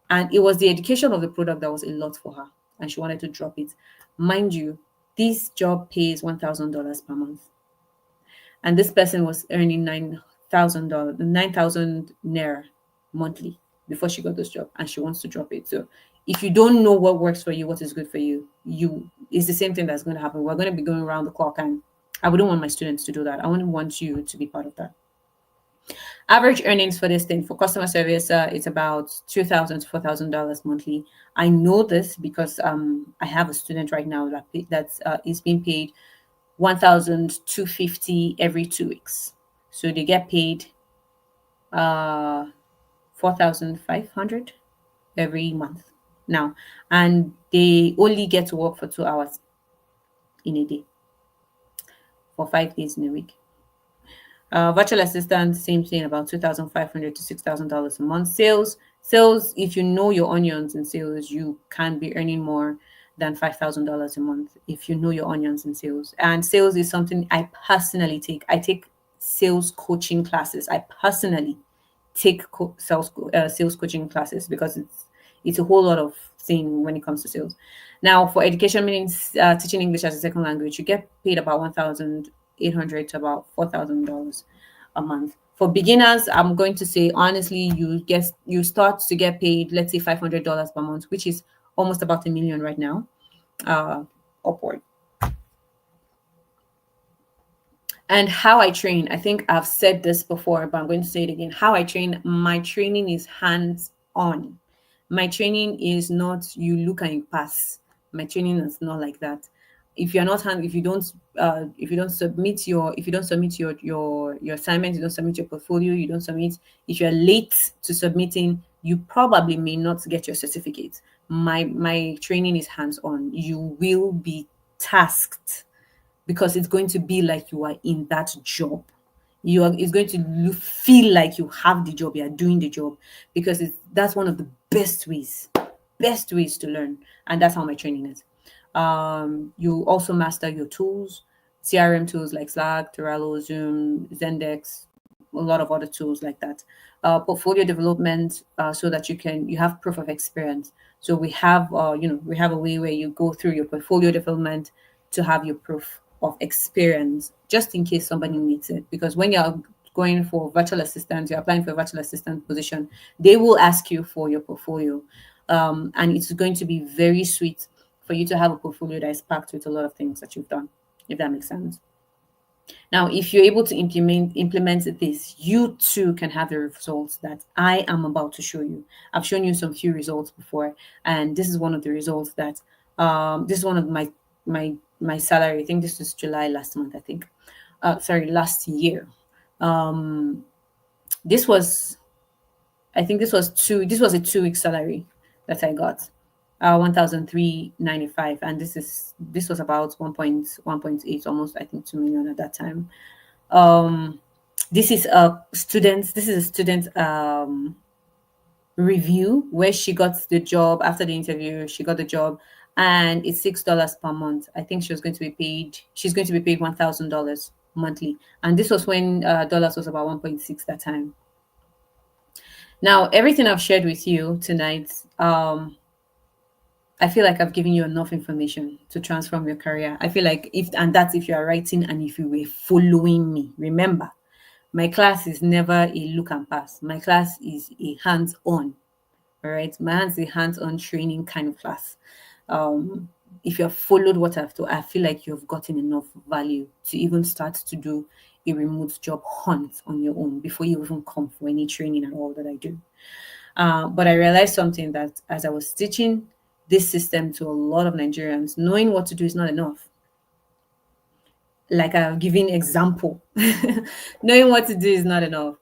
and it was the education of the product that was a lot for her, and she wanted to drop it. Mind you, this job pays $1,000 per month, and this person was earning $9,000, 9,000 naira monthly before she got this job, and she wants to drop it. So if you don't know what works for you, what is good for you, it's the same thing that's going to happen. We're going to be going around the clock, and I wouldn't want my students to do that. I wouldn't want you to be part of that. Average earnings for this thing for customer service, it's about $2,000 to $4,000 monthly. I know this because I have a student right now that's is being paid 1,250 every 2 weeks. So they get paid 4,500 every month now, and they only get to work for 2 hours in a day for 5 days in a week. Virtual assistant, same thing, about 2,500 to $6,000 a month. Sales, if you know your onions in sales, you can be earning more than $5,000 a month if you know your onions in sales. And sales is something I personally take. I take sales coaching classes. I personally take sales coaching classes because it's a whole lot of thing when it comes to sales. Now, for education, means teaching English as a second language, you get paid about 1,800 to about $4,000 a month. For beginners, I'm going to say honestly, you start to get paid, let's say $500 per month, which is almost about 1 million right now, upward. And how I train, I think I've said this before, but I'm going to say it again. How I train, my training is hands on. My training is not you look and you pass. My training is not like that. If you're not hand, if you don't submit your assignment, you don't submit your portfolio, you don't submit, if you're late to submitting, you probably may not get your certificate. My training is hands on. You will be tasked because it's going to be like you are in that job. It's going to feel like you have the job, you are doing the job, because that's one of the best ways to learn, and that's how my training is. You also master your tools, CRM tools like Slack, Trello, Zoom, Zendex, a lot of other tools like that. Portfolio development, so that you have proof of experience. So we have a way where you go through your portfolio development to have your proof of experience, just in case somebody needs it. Because when you're going for virtual assistant, you're applying for a virtual assistant position, they will ask you for your portfolio, and it's going to be very sweet for you to have a portfolio that is packed with a lot of things that you've done, if that makes sense. Now, if you're able to implement this, you too can have the results that I am about to show you. I've shown you some few results before, and this is one of the results that this is one of my salary. I think this was July last month. I think, sorry, last year. Um, this was I think this was a 2 week salary that I got. 1,395, and this was about 1.8, almost I think 2 million at that time. Um this is a student review where she got the job. After the interview, she got the job, and it's $6 per month. I think she's going to be paid $1,000 monthly, and this was when dollars was about 1.6 that time. Now, everything I've shared with you tonight, I feel like I've given you enough information to transform your career. I feel like that's if you are writing and if you were following me. Remember, my class is never a look and pass. My class is a hands-on. All right, my hands-on training kind of class. Um, if you have followed what I've done, I feel like you've gotten enough value to even start to do a remote job hunt on your own before you even come for any training at all that I do. But I realized something, that as I was teaching this system to a lot of Nigerians, knowing what to do is not enough. Like I've given example, knowing what to do is not enough.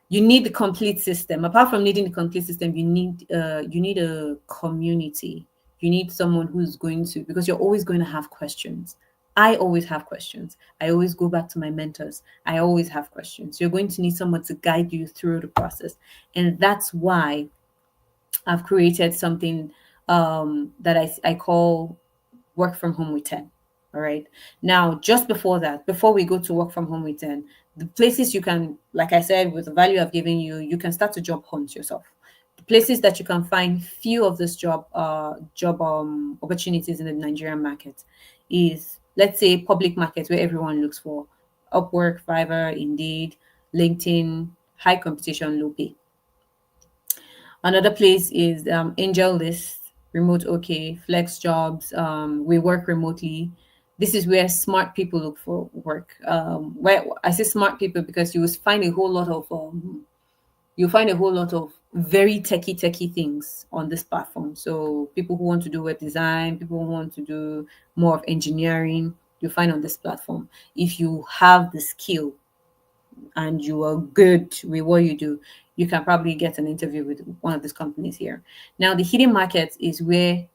You need the complete system. Apart from needing the complete system, you need a community. You need someone who's going to, because you're always going to have questions. I always have questions. I always go back to my mentors. I always have questions. You're going to need someone to guide you through the process. And that's why I've created something that I call work from home with 10. All right. Now, just before that, before we go to work from home with 10, the places you can, like I said, with the value I've given you, you can start to job hunt yourself. The places that you can find few of this job opportunities in the Nigerian market is, let's say, public market where everyone looks for: Upwork, Fiverr, Indeed, LinkedIn, high competition, low pay. Another place is Angel List, Remote OK, Flex Jobs. We work remotely. This is where smart people look for work. Where I say smart people because you will find a whole lot of you'll find a whole lot of very techie things on this platform. So people who want to do web design, people who want to do more of engineering, you'll find on this platform. If you have the skill and you are good with what you do, you can probably get an interview with one of these companies here. Now, the hidden market is where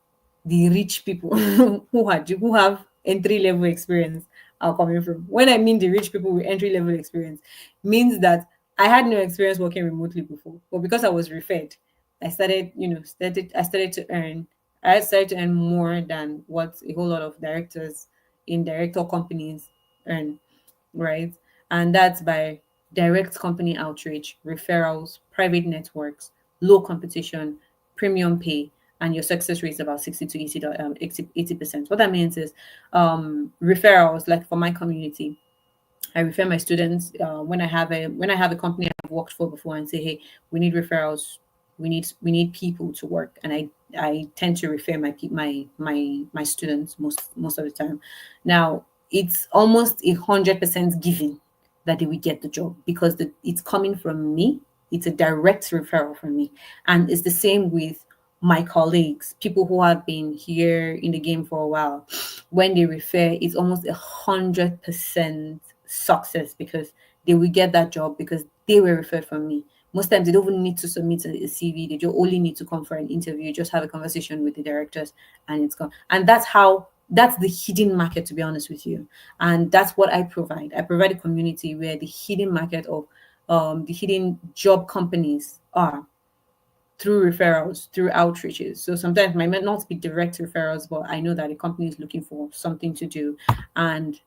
the rich people who have entry level experience are coming from. When I mean the rich people with entry level experience, means that I had no experience working remotely before, but because I was referred, I started to earn. I started to earn more than what a whole lot of directors in director companies earn, right? And that's by direct company outreach, referrals, private networks, low competition, premium pay, and your success rate is about 60 to 80%. What that means is referrals, like for my community, I refer my students when I have a company I've worked for before and say, hey, we need referrals, we need people to work, and I tend to refer my students most of the time. Now it's almost 100% given that they will get the job because it's coming from me. It's a direct referral from me, and it's the same with my colleagues, people who have been here in the game for a while. When they refer, it's almost 100% success because they will get that job because they were referred from me. Most times they don't even need to submit a CV. They just only need to come for an interview, just have a conversation with the directors, and it's gone. And that's the hidden market, to be honest with you. And that's what I provide. I provide a community where the hidden market of the hidden job companies are through referrals, through outreaches. So sometimes it might not be direct referrals, but I know that the company is looking for something to do, and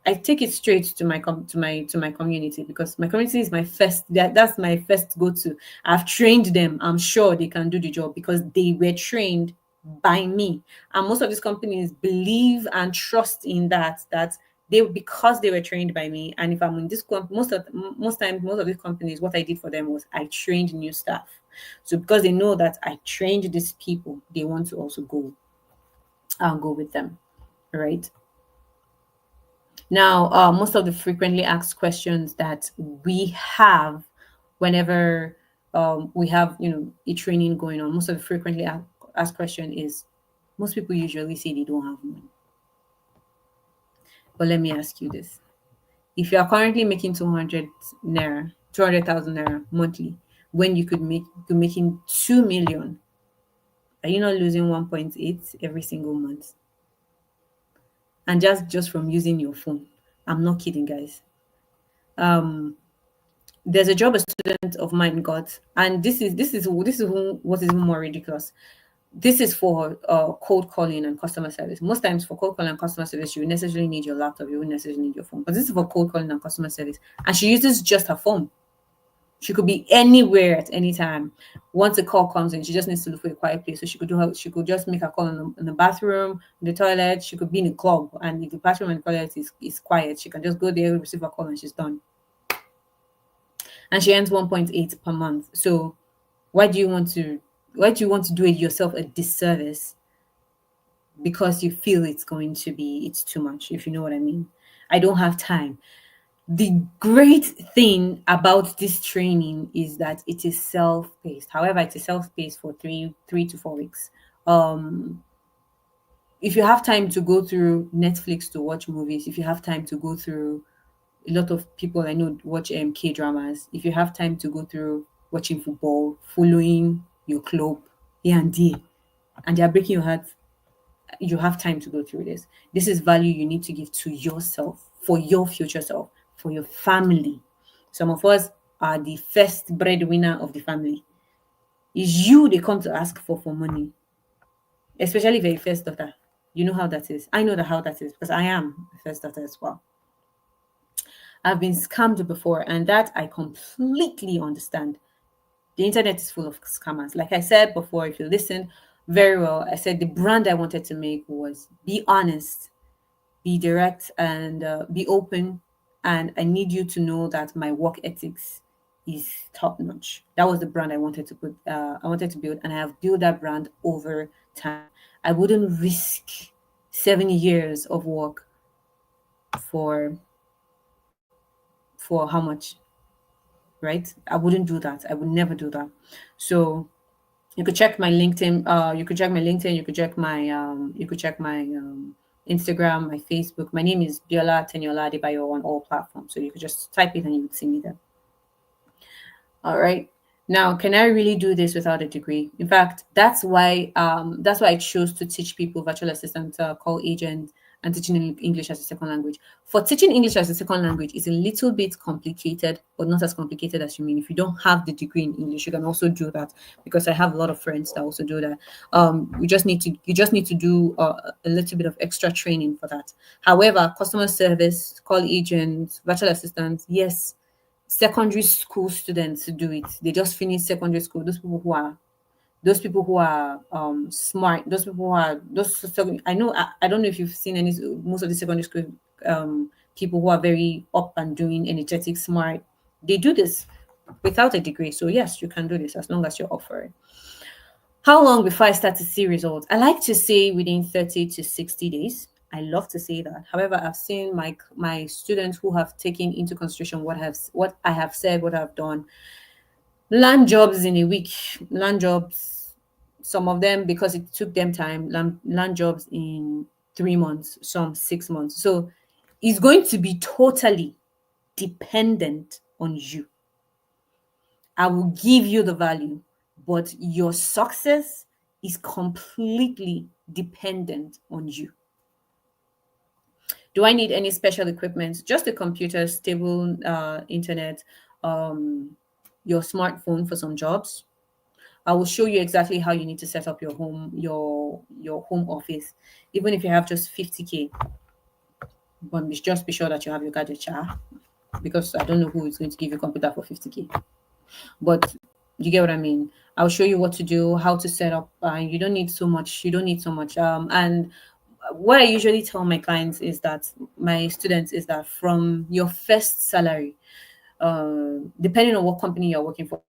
I take it straight to my community because my community is my first. That's my first go to. I've trained them. I'm sure they can do the job because they were trained by me. And most of these companies believe and trust in that they, because they were trained by me. And if I'm in this most times most of these companies, what I did for them was I trained new staff. So because they know that I trained these people, they want to also go with them, right? Now, most of the frequently asked questions that we have whenever we have, a training going on, most of the frequently asked question is, most people usually say they don't have money. But let me ask you this: if you are currently making 200,000 naira monthly, when you're making 2 million, are you not losing 1.8 every single month? And just from using your phone, I'm not kidding, guys. Um, there's a job a student of mine got, and what is even more ridiculous. This is for cold calling and customer service. Most times for cold calling and customer service, you would necessarily need your laptop, you wouldn't necessarily need your phone. But this is for cold calling and customer service, and she uses just her phone. She could be anywhere at any time. Once a call comes in, she just needs to look for a quiet place. So she could just make a call in the bathroom, in the toilet. She could be in a club, and if the bathroom and toilet is quiet, she can just go there, receive a call, and she's done. And she earns 1.8 per month. So why do you want to do it yourself a disservice because you feel it's too much, if you know what I mean? I don't have time. The great thing about this training is that it is self-paced. However, it is self-paced for three to 4 weeks. Um if you have time to go through Netflix to watch movies, if you have time to go through, a lot of people I know watch K dramas. If you have time to go through watching football, following your club here and there, and they are breaking your heart, you have time to go through this. This is value you need to give to yourself, for your future self, for your family. Some of us are the first breadwinner of the family. It's you they come to ask for money, especially if you're a first daughter. You know how that is. I know that how that is because I am a first daughter as well. I've been scammed before, and that I completely understand. The internet is full of scammers. Like I said before, if you listen very well, I said the brand I wanted to make was be honest, be direct, and be open. And I need you to know that my work ethics is top notch. That was the brand I wanted to build, and I have built that brand over time. I wouldn't risk 7 years of work for how much, right? I wouldn't do that. I would never do that. So you could check my LinkedIn. You could check my LinkedIn. You could check my Instagram, my Facebook. My name is Biola Teniola Adebayo on all platforms. So you could just type it and you would see me there. All right. Now, can I really do this without a degree? In fact, that's why I chose to teach people virtual assistant, call agent, and teaching English as a second language. For teaching English as a second language is a little bit complicated, but not as complicated as you mean. If you don't have the degree in English, you can also do that, because I have a lot of friends that also do that. You just need to do a little bit of extra training for that. However, customer service, call agents, virtual assistants, yes, secondary school students do it. They just finish secondary school. Those people who are smart. Those people who are those. I know. I don't know if you've seen any most of the secondary school people who are very up and doing, energetic, smart. They do this without a degree. So yes, you can do this as long as you're up for it. How long before I start to see results? I like to say within 30 to 60 days. I love to say that. However, I've seen my students who have taken into consideration what I have said, what I've done, land jobs in a week, land jobs, some of them because it took them time, land jobs in 3 months, some 6 months. So it's going to be totally dependent on you. I will give you the value, but your success is completely dependent on you. Do I need any special equipment? Just a computer, stable internet, your smartphone for some jobs. I will show you exactly how you need to set up your home office, even if you have just 50K. But just be sure that you have your gadget, because I don't know who is going to give you a computer for 50K. But you get what I mean. I'll show you what to do, how to set up. You don't need so much. You don't need so much. And what I usually tell my clients is that my students is that from your first salary, depending on what company you're working for,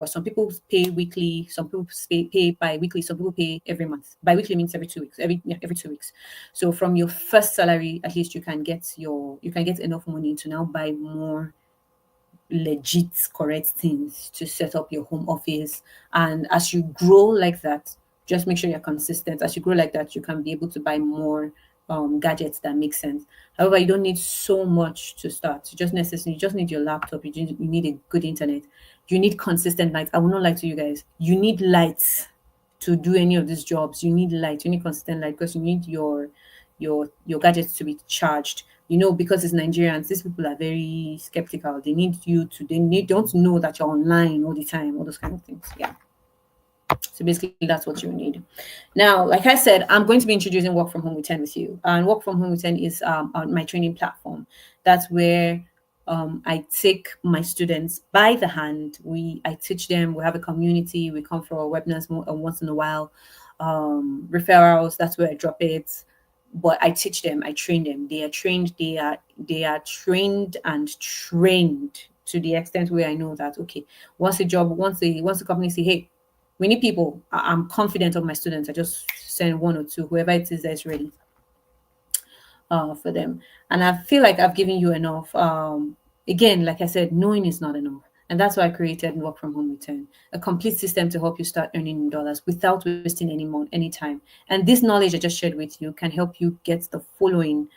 some people pay weekly, some people pay bi-weekly, some people pay every month. Bi-weekly means every 2 weeks, every 2 weeks. So from your first salary, at least you can get enough money to now buy more legit correct things to set up your home office. And as you grow like that, just make sure you're consistent. As you grow like that, you can be able to buy more gadgets that make sense. However, you don't need so much to start. You just need your laptop. You need a good internet. You need consistent light. I will not lie to you guys, you need lights to do any of these jobs. You need light, you need consistent light, because you need your gadgets to be charged. Because it's Nigerians, these people are very skeptical. They need you to don't know that you're online all the time, all those kind of things. Yeah. So basically, that's what you need. Now, like I said, I'm going to be introducing Work from Home with 10 with you. And Work from Home with 10 is my training platform. That's where I take my students by the hand. I teach them. We have a community. We come for webinars once in a while. Referrals. That's where I drop it. But I teach them. I train them. They are trained. They are trained and trained to the extent where I know that okay, once the company say, hey, we need people. I'm confident of my students. I just send one or two, whoever it is that's ready for them. And I feel like I've given you enough. Again, like I said, knowing is not enough. And that's why I created Work from Home Return, a complete system to help you start earning dollars without wasting any time. And this knowledge I just shared with you can help you get the following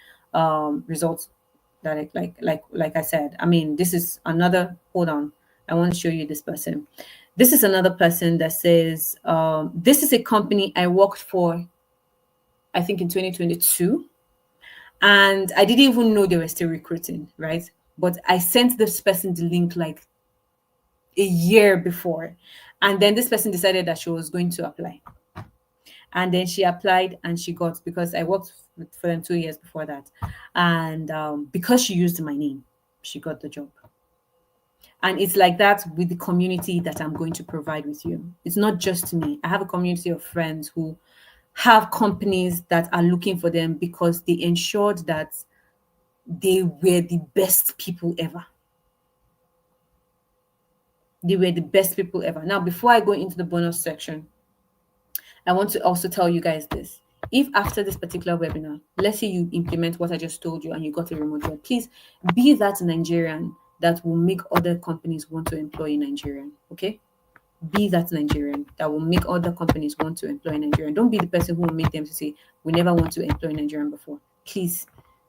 results that like I said. I mean, this is another. Hold on, I want to show you this person. This is another person that says, this is a company I worked for, I think in 2022. And I didn't even know they were still recruiting, right? But I sent this person the link like a year before. And then this person decided that she was going to apply. And then she applied and she got, because I worked for them 2 years before that. And because she used my name, she got the job. And it's like that with the community that I'm going to provide with you. It's not just me. I have a community of friends who have companies that are looking for them because they ensured that they were the best people ever. They were the best people ever. Now, before I go into the bonus section, I want to also tell you guys this. If after this particular webinar, let's say you implement what I just told you and you got a remote job, please be that Nigerian that will make other companies want to employ a Nigerian. Okay? Be that Nigerian that will make other companies want to employ a Nigerian. Don't be the person who will make them to say, we never want to employ a Nigerian before. Please,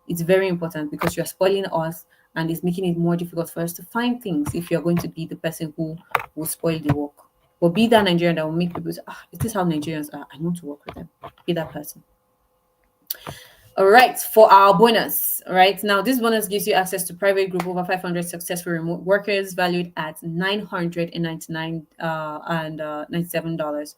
it's very important because you're spoiling us and it's making it more difficult for us to find things if you're going to be the person who will spoil the work. But be that Nigerian that will make people say, is this how Nigerians are? I want to work with them. Be that person. All right, for our bonus, all right, now this bonus gives you access to private group over 500 successful remote workers valued at $999 and $97.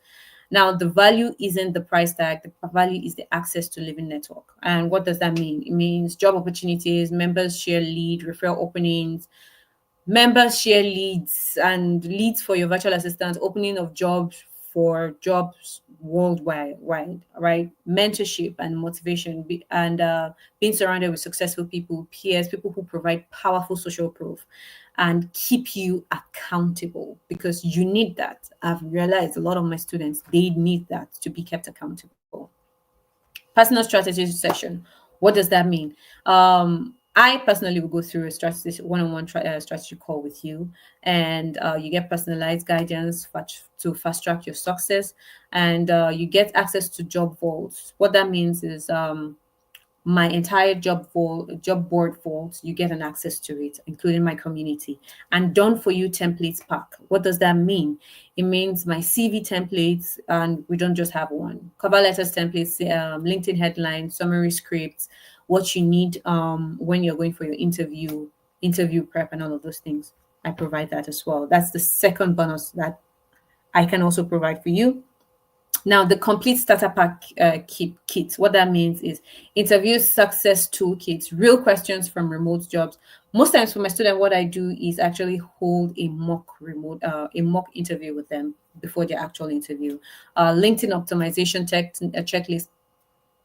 Now, the value isn't the price tag, the value is the access to Living Network. And what does that mean? It means job opportunities, members share lead, referral openings, members share leads and leads for your virtual assistant, opening of jobs for jobs worldwide, right? Mentorship and motivation, and being surrounded with successful people, peers, people who provide powerful social proof and keep you accountable because you need that. I've realized a lot of my students, they need that to be kept accountable. Personal strategy session. What does that mean? I personally will go through a strategy one-on-one strategy call with you, and you get personalized guidance to fast track your success, and you get access to job vaults. What that means is my entire job board vault, you get an access to it, including my community. And done for you templates pack. What does that mean? It means my CV templates, and we don't just have one. Cover letters templates, LinkedIn headlines, summary scripts, what you need when you're going for your interview prep, and all of those things. I provide that as well. That's the second bonus that I can also provide for you. Now, the complete starter pack kit, what that means is interview success toolkits, real questions from remote jobs. Most times for my student, what I do is actually hold a mock interview with them before their actual interview. LinkedIn optimization checklist,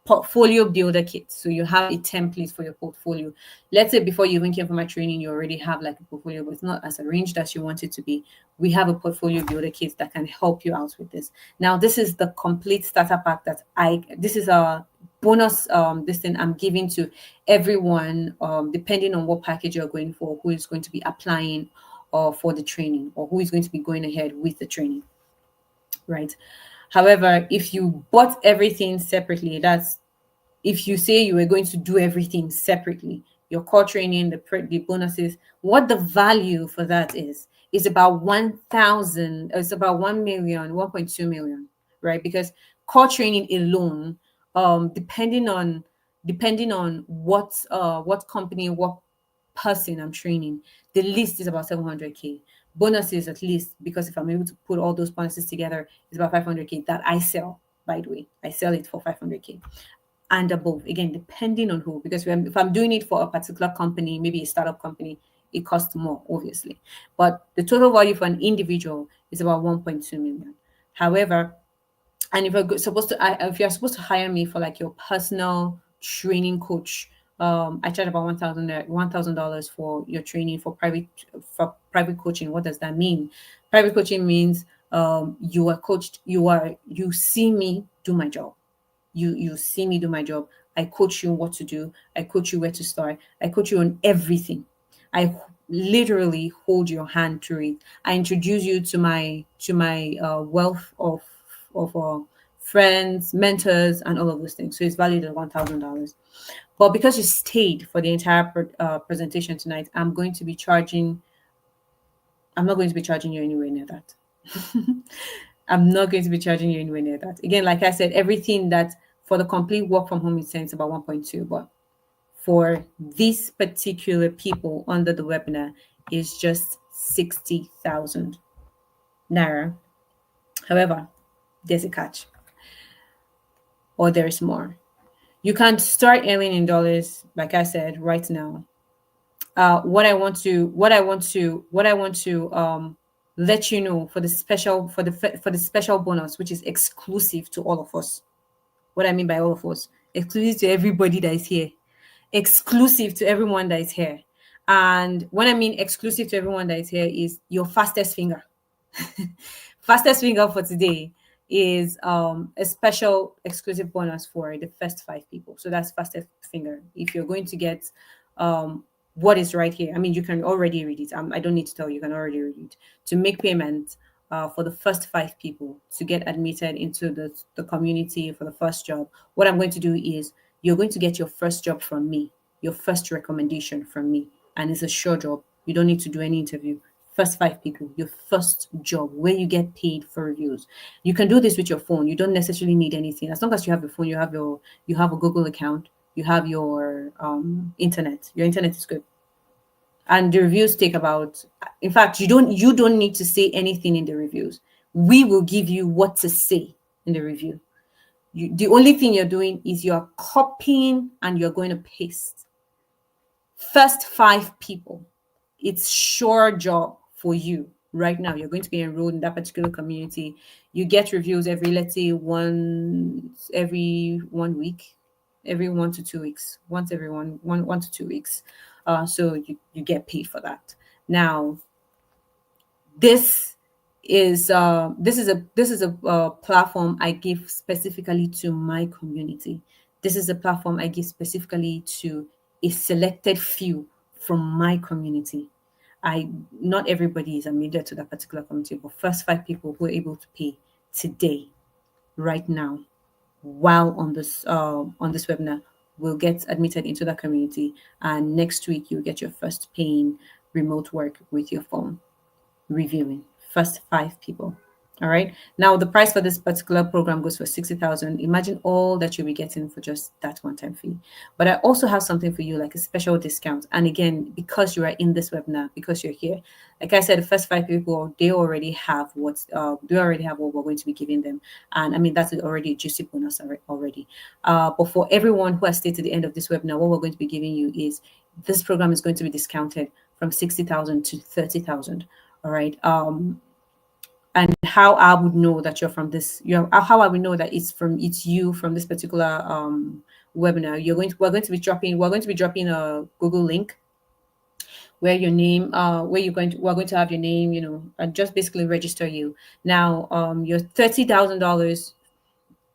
portfolio builder kit. So you have a template for your portfolio. Let's say before you even came for my training, you already have like a portfolio, but it's not as arranged as you want it to be. We have a portfolio builder kit that can help you out with this. Now, this is the complete starter pack this is a bonus this thing I'm giving to everyone, depending on what package you're going for, who is going to be applying for the training, or who is going to be going ahead with the training, right? However, if you bought everything separately, that's if you say you were going to do everything separately, your core training, the bonuses, what the value for that is about 1,000, it's about 1 million, 1.2 million, right? Because core training alone, depending on what company, what person I'm training, the list is about 700K. Bonuses at least, because if I'm able to put all those bonuses together, it's about 500K that I sell. By the way, I sell it for 500K and above, again depending on who, because if I'm doing it for a particular company, maybe a startup company, it costs more, obviously, but the total value for an individual is about 1.2 million. However, and if you're supposed to hire me for like your personal training coach, I charge about $1,000 for your training for private coaching. What does that mean? Private coaching means you are coached, you see me do my job. You see me do my job. I coach you what to do. I coach you where to start. I coach you on everything. I literally hold your hand through it. I introduce you to my wealth of friends, mentors, and all of those things. So it's valued at $1,000. But because you stayed for the entire presentation tonight, I'm not going to be charging you anywhere near that. I'm not going to be charging you anywhere near that. Again, like I said, everything that for the complete work from home it's about 1.2, but for these particular people under the webinar is just 60,000 naira. However, there's a catch, or there's more. You can start earning in dollars, like I said, right now. What I want to let you know for the special bonus, which is exclusive to all of us. What I mean by all of us, exclusive to everybody that is here, exclusive to everyone that is here. And when I mean exclusive to everyone that is here is your fastest finger. Fastest finger for today is a special exclusive bonus for the first 5 people. So that's fastest finger. If you're going to get what is right here, I mean, you can already read it. I don't need to tell you, you can already read it. To make payment for the first 5 people to get admitted into the community for the first job, what I'm going to do is you're going to get your first job from me, your first recommendation from me, and it's a sure job. You don't need to do any interview. First 5 people, your first job where you get paid for reviews. You can do this with your phone. You don't necessarily need anything. As long as you have your phone, you have a Google account, you have your internet. Your internet is good. And the reviews take about, in fact, you don't need to say anything in the reviews. We will give you what to say in the review. The only thing you're doing is you're copying and you're going to paste. First 5 people, it's sure job for you right now. You're going to be enrolled in that particular community. You get reviews every, let's say, every 1 week, every 1 to 2 weeks, once every 1 to 2 weeks. So you get paid for that. Now, this this is a platform I give specifically to my community. This is a platform I give specifically to a selected few from my community. I Not everybody is admitted to that particular community, but first 5 people who are able to pay today, right now, while on this webinar, will get admitted into that community, and next week you'll get your first paying remote work with your phone reviewing. First 5 people. All right. Now the price for this particular program goes for 60,000. Imagine all that you'll be getting for just that one-time fee. But I also have something for you, like a special discount. And again, because you are in this webinar, because you're here, like I said, the first 5 people, they already have what we're going to be giving them. And I mean, that's already a juicy bonus already. But for everyone who has stayed to the end of this webinar, what we're going to be giving you is this program is going to be discounted from 60,000 to 30,000. All right. And how I would know that you're from this, how I would know that it's you from this particular webinar. We're going to be dropping a Google link where your name, we're going to have your name, and just basically register you. Now, your $30,000.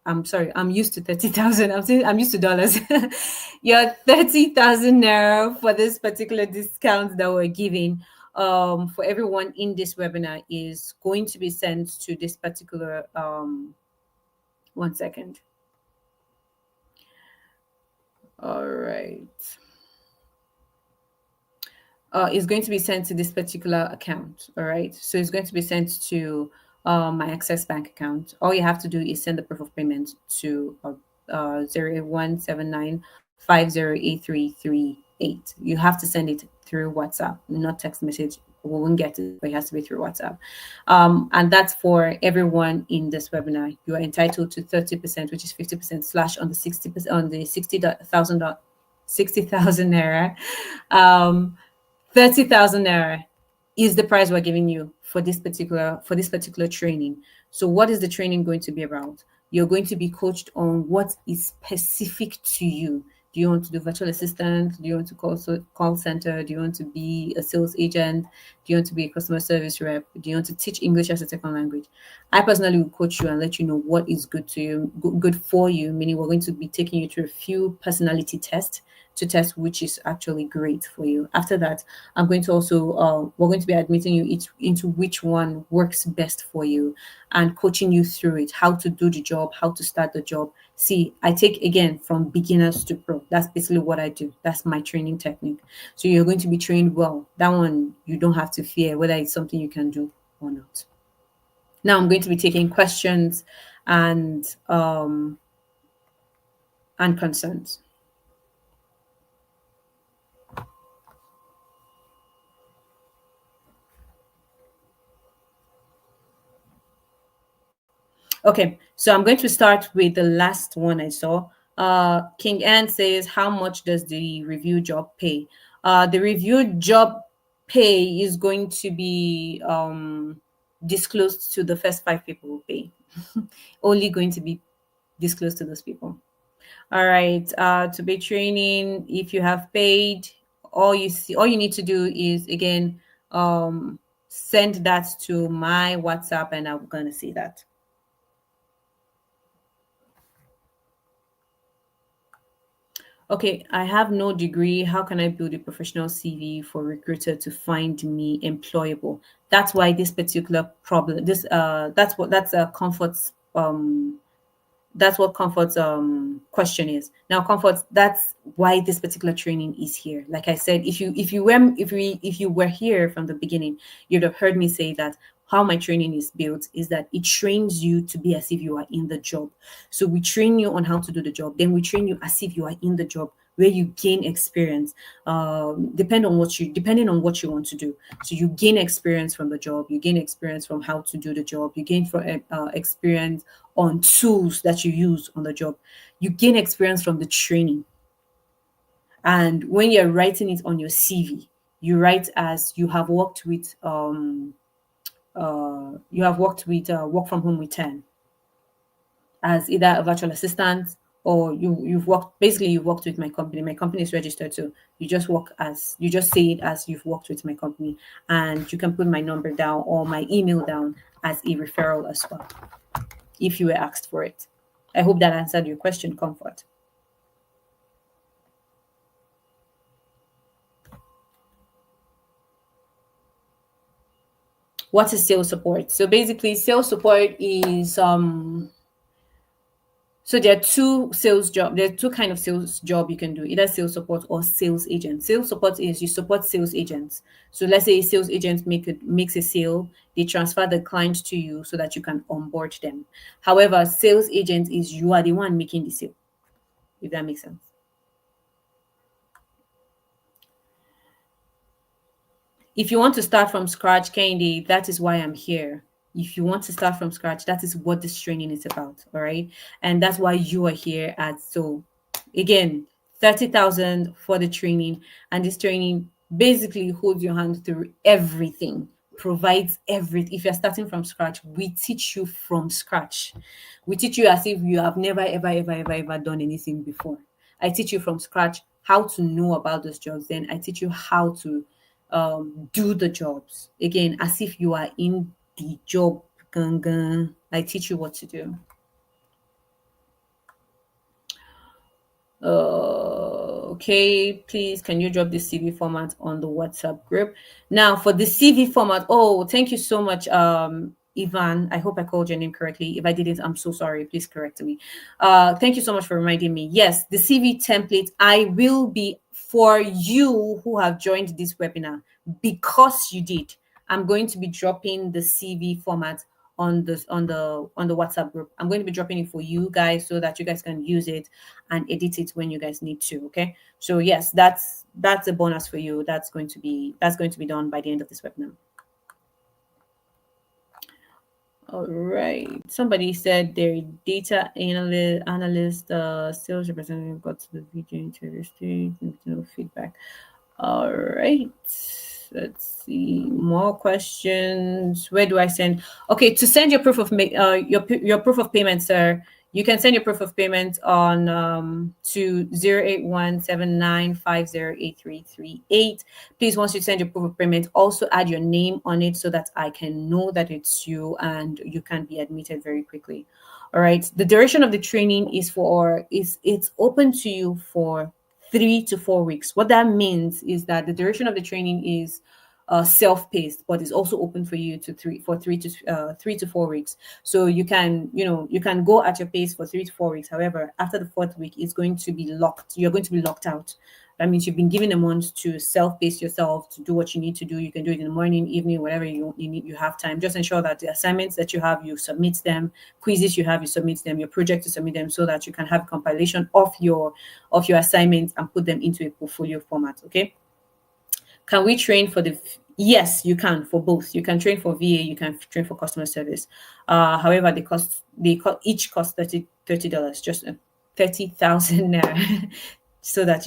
I'm sorry, I'm used to 30,000. I'm used to dollars. Your 30,000 naira for this particular discount that we're giving for everyone in this webinar is going to be sent to this particular 1 second. All right. Is going to be sent to this particular account. All right. So it's going to be sent to my Access Bank account. All you have to do is send the proof of payment to 0179508338. You have to send it through WhatsApp, not text message. We won't get it, but it has to be through WhatsApp. And that's for everyone in this webinar. You are entitled to 30%, which is 50% slash on the 60% on the 60,000 naira. 30,000 naira is the price we're giving you for this particular training. So what is the training going to be about? You're going to be coached on what is specific to you. Do you want to do virtual assistant? Do you want to call center? Do you want to be a sales agent? Do you want to be a customer service rep? Do you want to teach English as a second language? I personally will coach you and let you know what is good to you, good for you, meaning we're going to be taking you through a few personality tests to test which is actually great for you. After that, I'm going to also we're going to be admitting you into which one works best for you and coaching you through it, how to do the job, how to start the job. See, I take again from beginners to pro. That's basically what I do. That's my training technique. So you're going to be trained well. That one you don't have to fear whether it's something you can do or not. Now I'm going to be taking questions and concerns. Okay, so I'm going to start with the last one I saw. King Ann says, how much does the review job pay? The review job pay is going to be disclosed to the first 5 people who pay. Only going to be disclosed to those people. All right. To be training, if you have paid, all you need to do is again send that to my WhatsApp, and I'm gonna see that. Okay, I have no degree. How can I build a professional CV for recruiter to find me employable? That's why this particular problem, this that's a comfort's that's what Comfort's question is. Now, Comfort, that's why this particular training is here. Like I said, if you were here from the beginning, you'd have heard me say that how my training is built is that it trains you to be as if you are in the job. So we train you on how to do the job, then we train you as if you are in the job, where you gain experience. Depending on what you want to do. So you gain experience from the job, you gain experience from how to do the job, you gain experience on tools that you use on the job. You gain experience from the training. And when you're writing it on your CV, you write as you have worked with work from home with 10 as either a virtual assistant, or you've worked with my company. My company is registered, so you just say it as you've worked with my company, and you can put my number down or my email down as a referral as well if you were asked for it. I hope that answered your question, Comfort. What is sales support? So basically, sales support is so there are two kind of sales job you can do, either sales support or sales agent. Sales support is you support sales agents. So let's say a sales agent makes a sale, they transfer the client to you so that you can onboard them. However, sales agent is you are the one making the sale, if that makes sense. If you want to start from scratch, Candy, that is why I'm here. If you want to start from scratch, that is what this training is about. All right. And that's why you are here at so again, 30,000 for the training. And this training basically holds your hand through everything, provides everything. If you're starting from scratch, we teach you from scratch. We teach you as if you have never, ever done anything before. I teach you from scratch how to know about those jobs. Then I teach you how to do the jobs again as if you are in the job. Gangan. I teach you what to do. Okay, please can you drop the CV format on the WhatsApp group? Now for the CV format, oh, thank you so much, Ivan. I hope I called your name correctly. If I didn't, I'm so sorry. Please correct me. Thank you so much for reminding me. Yes, the CV template I will be for you who have joined this webinar because you did. I'm going to be dropping the CV format on the WhatsApp group. I'm going to be dropping it for you guys so that you guys can use it and edit it when you guys need to. Okay. So yes, that's a bonus for you. That's going to be done by the end of this webinar. All right. Somebody said their data analyst, sales representative got to the video interview stage, no feedback. All right. Let's see more questions. Where do I send? Okay, to send your your proof of payment, sir. You can send your proof of payment on to 08179508338. Please, once you send your proof of payment, also add your name on it so that I can know that it's you and you can be admitted very quickly. All right. The duration of the training it's open to you for 3 to 4 weeks. What that means is that the duration of the training is self-paced, but it's also open for you to 3 to 4 weeks. So you can go at your pace for 3 to 4 weeks. However, after the fourth week, it's going to be locked. You're going to be locked out. That means you've been given a month to self-pace yourself to do what you need to do. You can do it in the morning, evening, whatever you need. You have time. Just ensure that the assignments that you have, you submit them. Quizzes you have, you submit them. Your project, you submit them, so that you can have compilation of your assignments and put them into a portfolio format. Okay. Can we train for the? Yes, you can for both. You can train for VA. You can train for customer service. However, each cost $30, just 30,000 naira, so that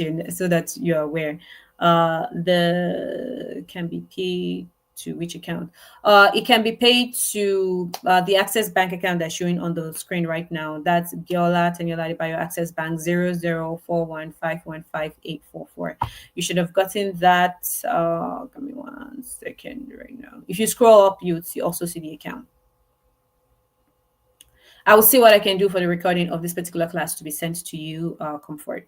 you're aware. The can be paid to which account? It can be paid to the Access Bank account that's showing on the screen right now. That's Giola Teniola Adebayo Access Bank 0041515844. You should have gotten that. Give me 1 second right now. If you scroll up, you would also see the account. I will see what I can do for the recording of this particular class to be sent to you, Comfort.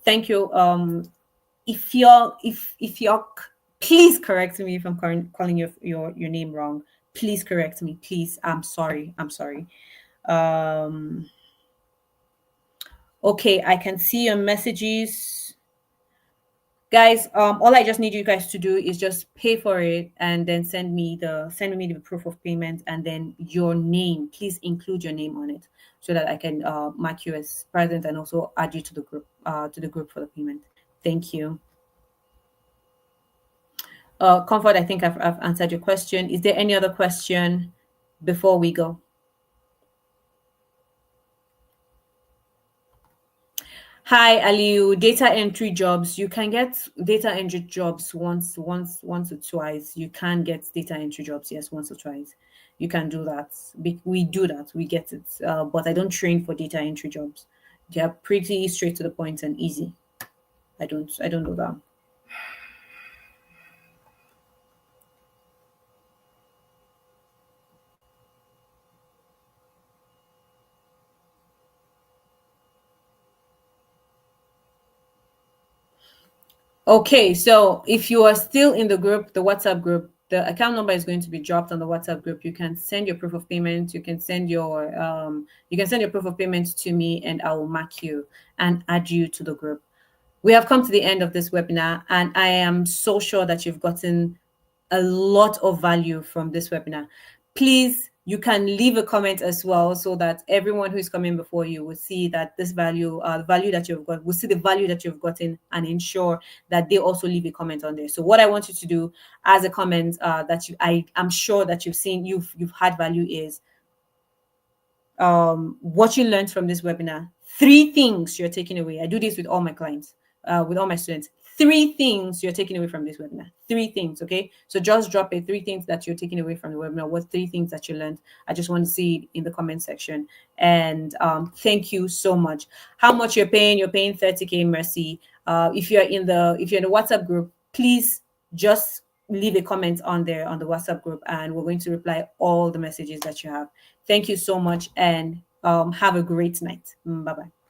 Thank you. If you're please correct me if I'm calling your name wrong. Please correct me, please. I'm sorry. I'm sorry. Um, okay, I can see your messages. Guys, all I just need you guys to do is just pay for it and then send me the proof of payment and then your name. Please include your name on it so that I can mark you as present and also add you to the group for the payment. Thank you. Comfort, I think I've answered your question. Is there any other question before we go? Hi, Aliu. Data entry jobs. You can get data entry jobs once or twice. You can get data entry jobs, yes, once or twice. You can do that. We do that. We get it. But I don't train for data entry jobs. They are pretty straight to the point and easy. I don't do that. Okay, so if you are still in the group, the WhatsApp group, the account number is going to be dropped on the WhatsApp group. You can send your proof of payment. You can send your proof of payment to me, and I will mark you and add you to the group. We have come to the end of this webinar, and I am so sure that you've gotten a lot of value from this webinar. Please, you can leave a comment as well so that everyone who is coming before you will see that this value that you've got, will see the value that you've gotten and ensure that they also leave a comment on there. So what I want you to do as a comment that I'm sure that you've had value is what you learned from this webinar. Three things you're taking away. I do this with all my clients, with all my students. Three things you're taking away from this webinar. Three things, okay? So just drop it. Three things that you're taking away from the webinar. What three things that you learned? I just want to see it in the comment section. And thank you so much. How much you're paying? You're paying 30K, Mercy. If you're in the WhatsApp group, please just leave a comment on there on the WhatsApp group, and we're going to reply all the messages that you have. Thank you so much, and have a great night. Bye bye.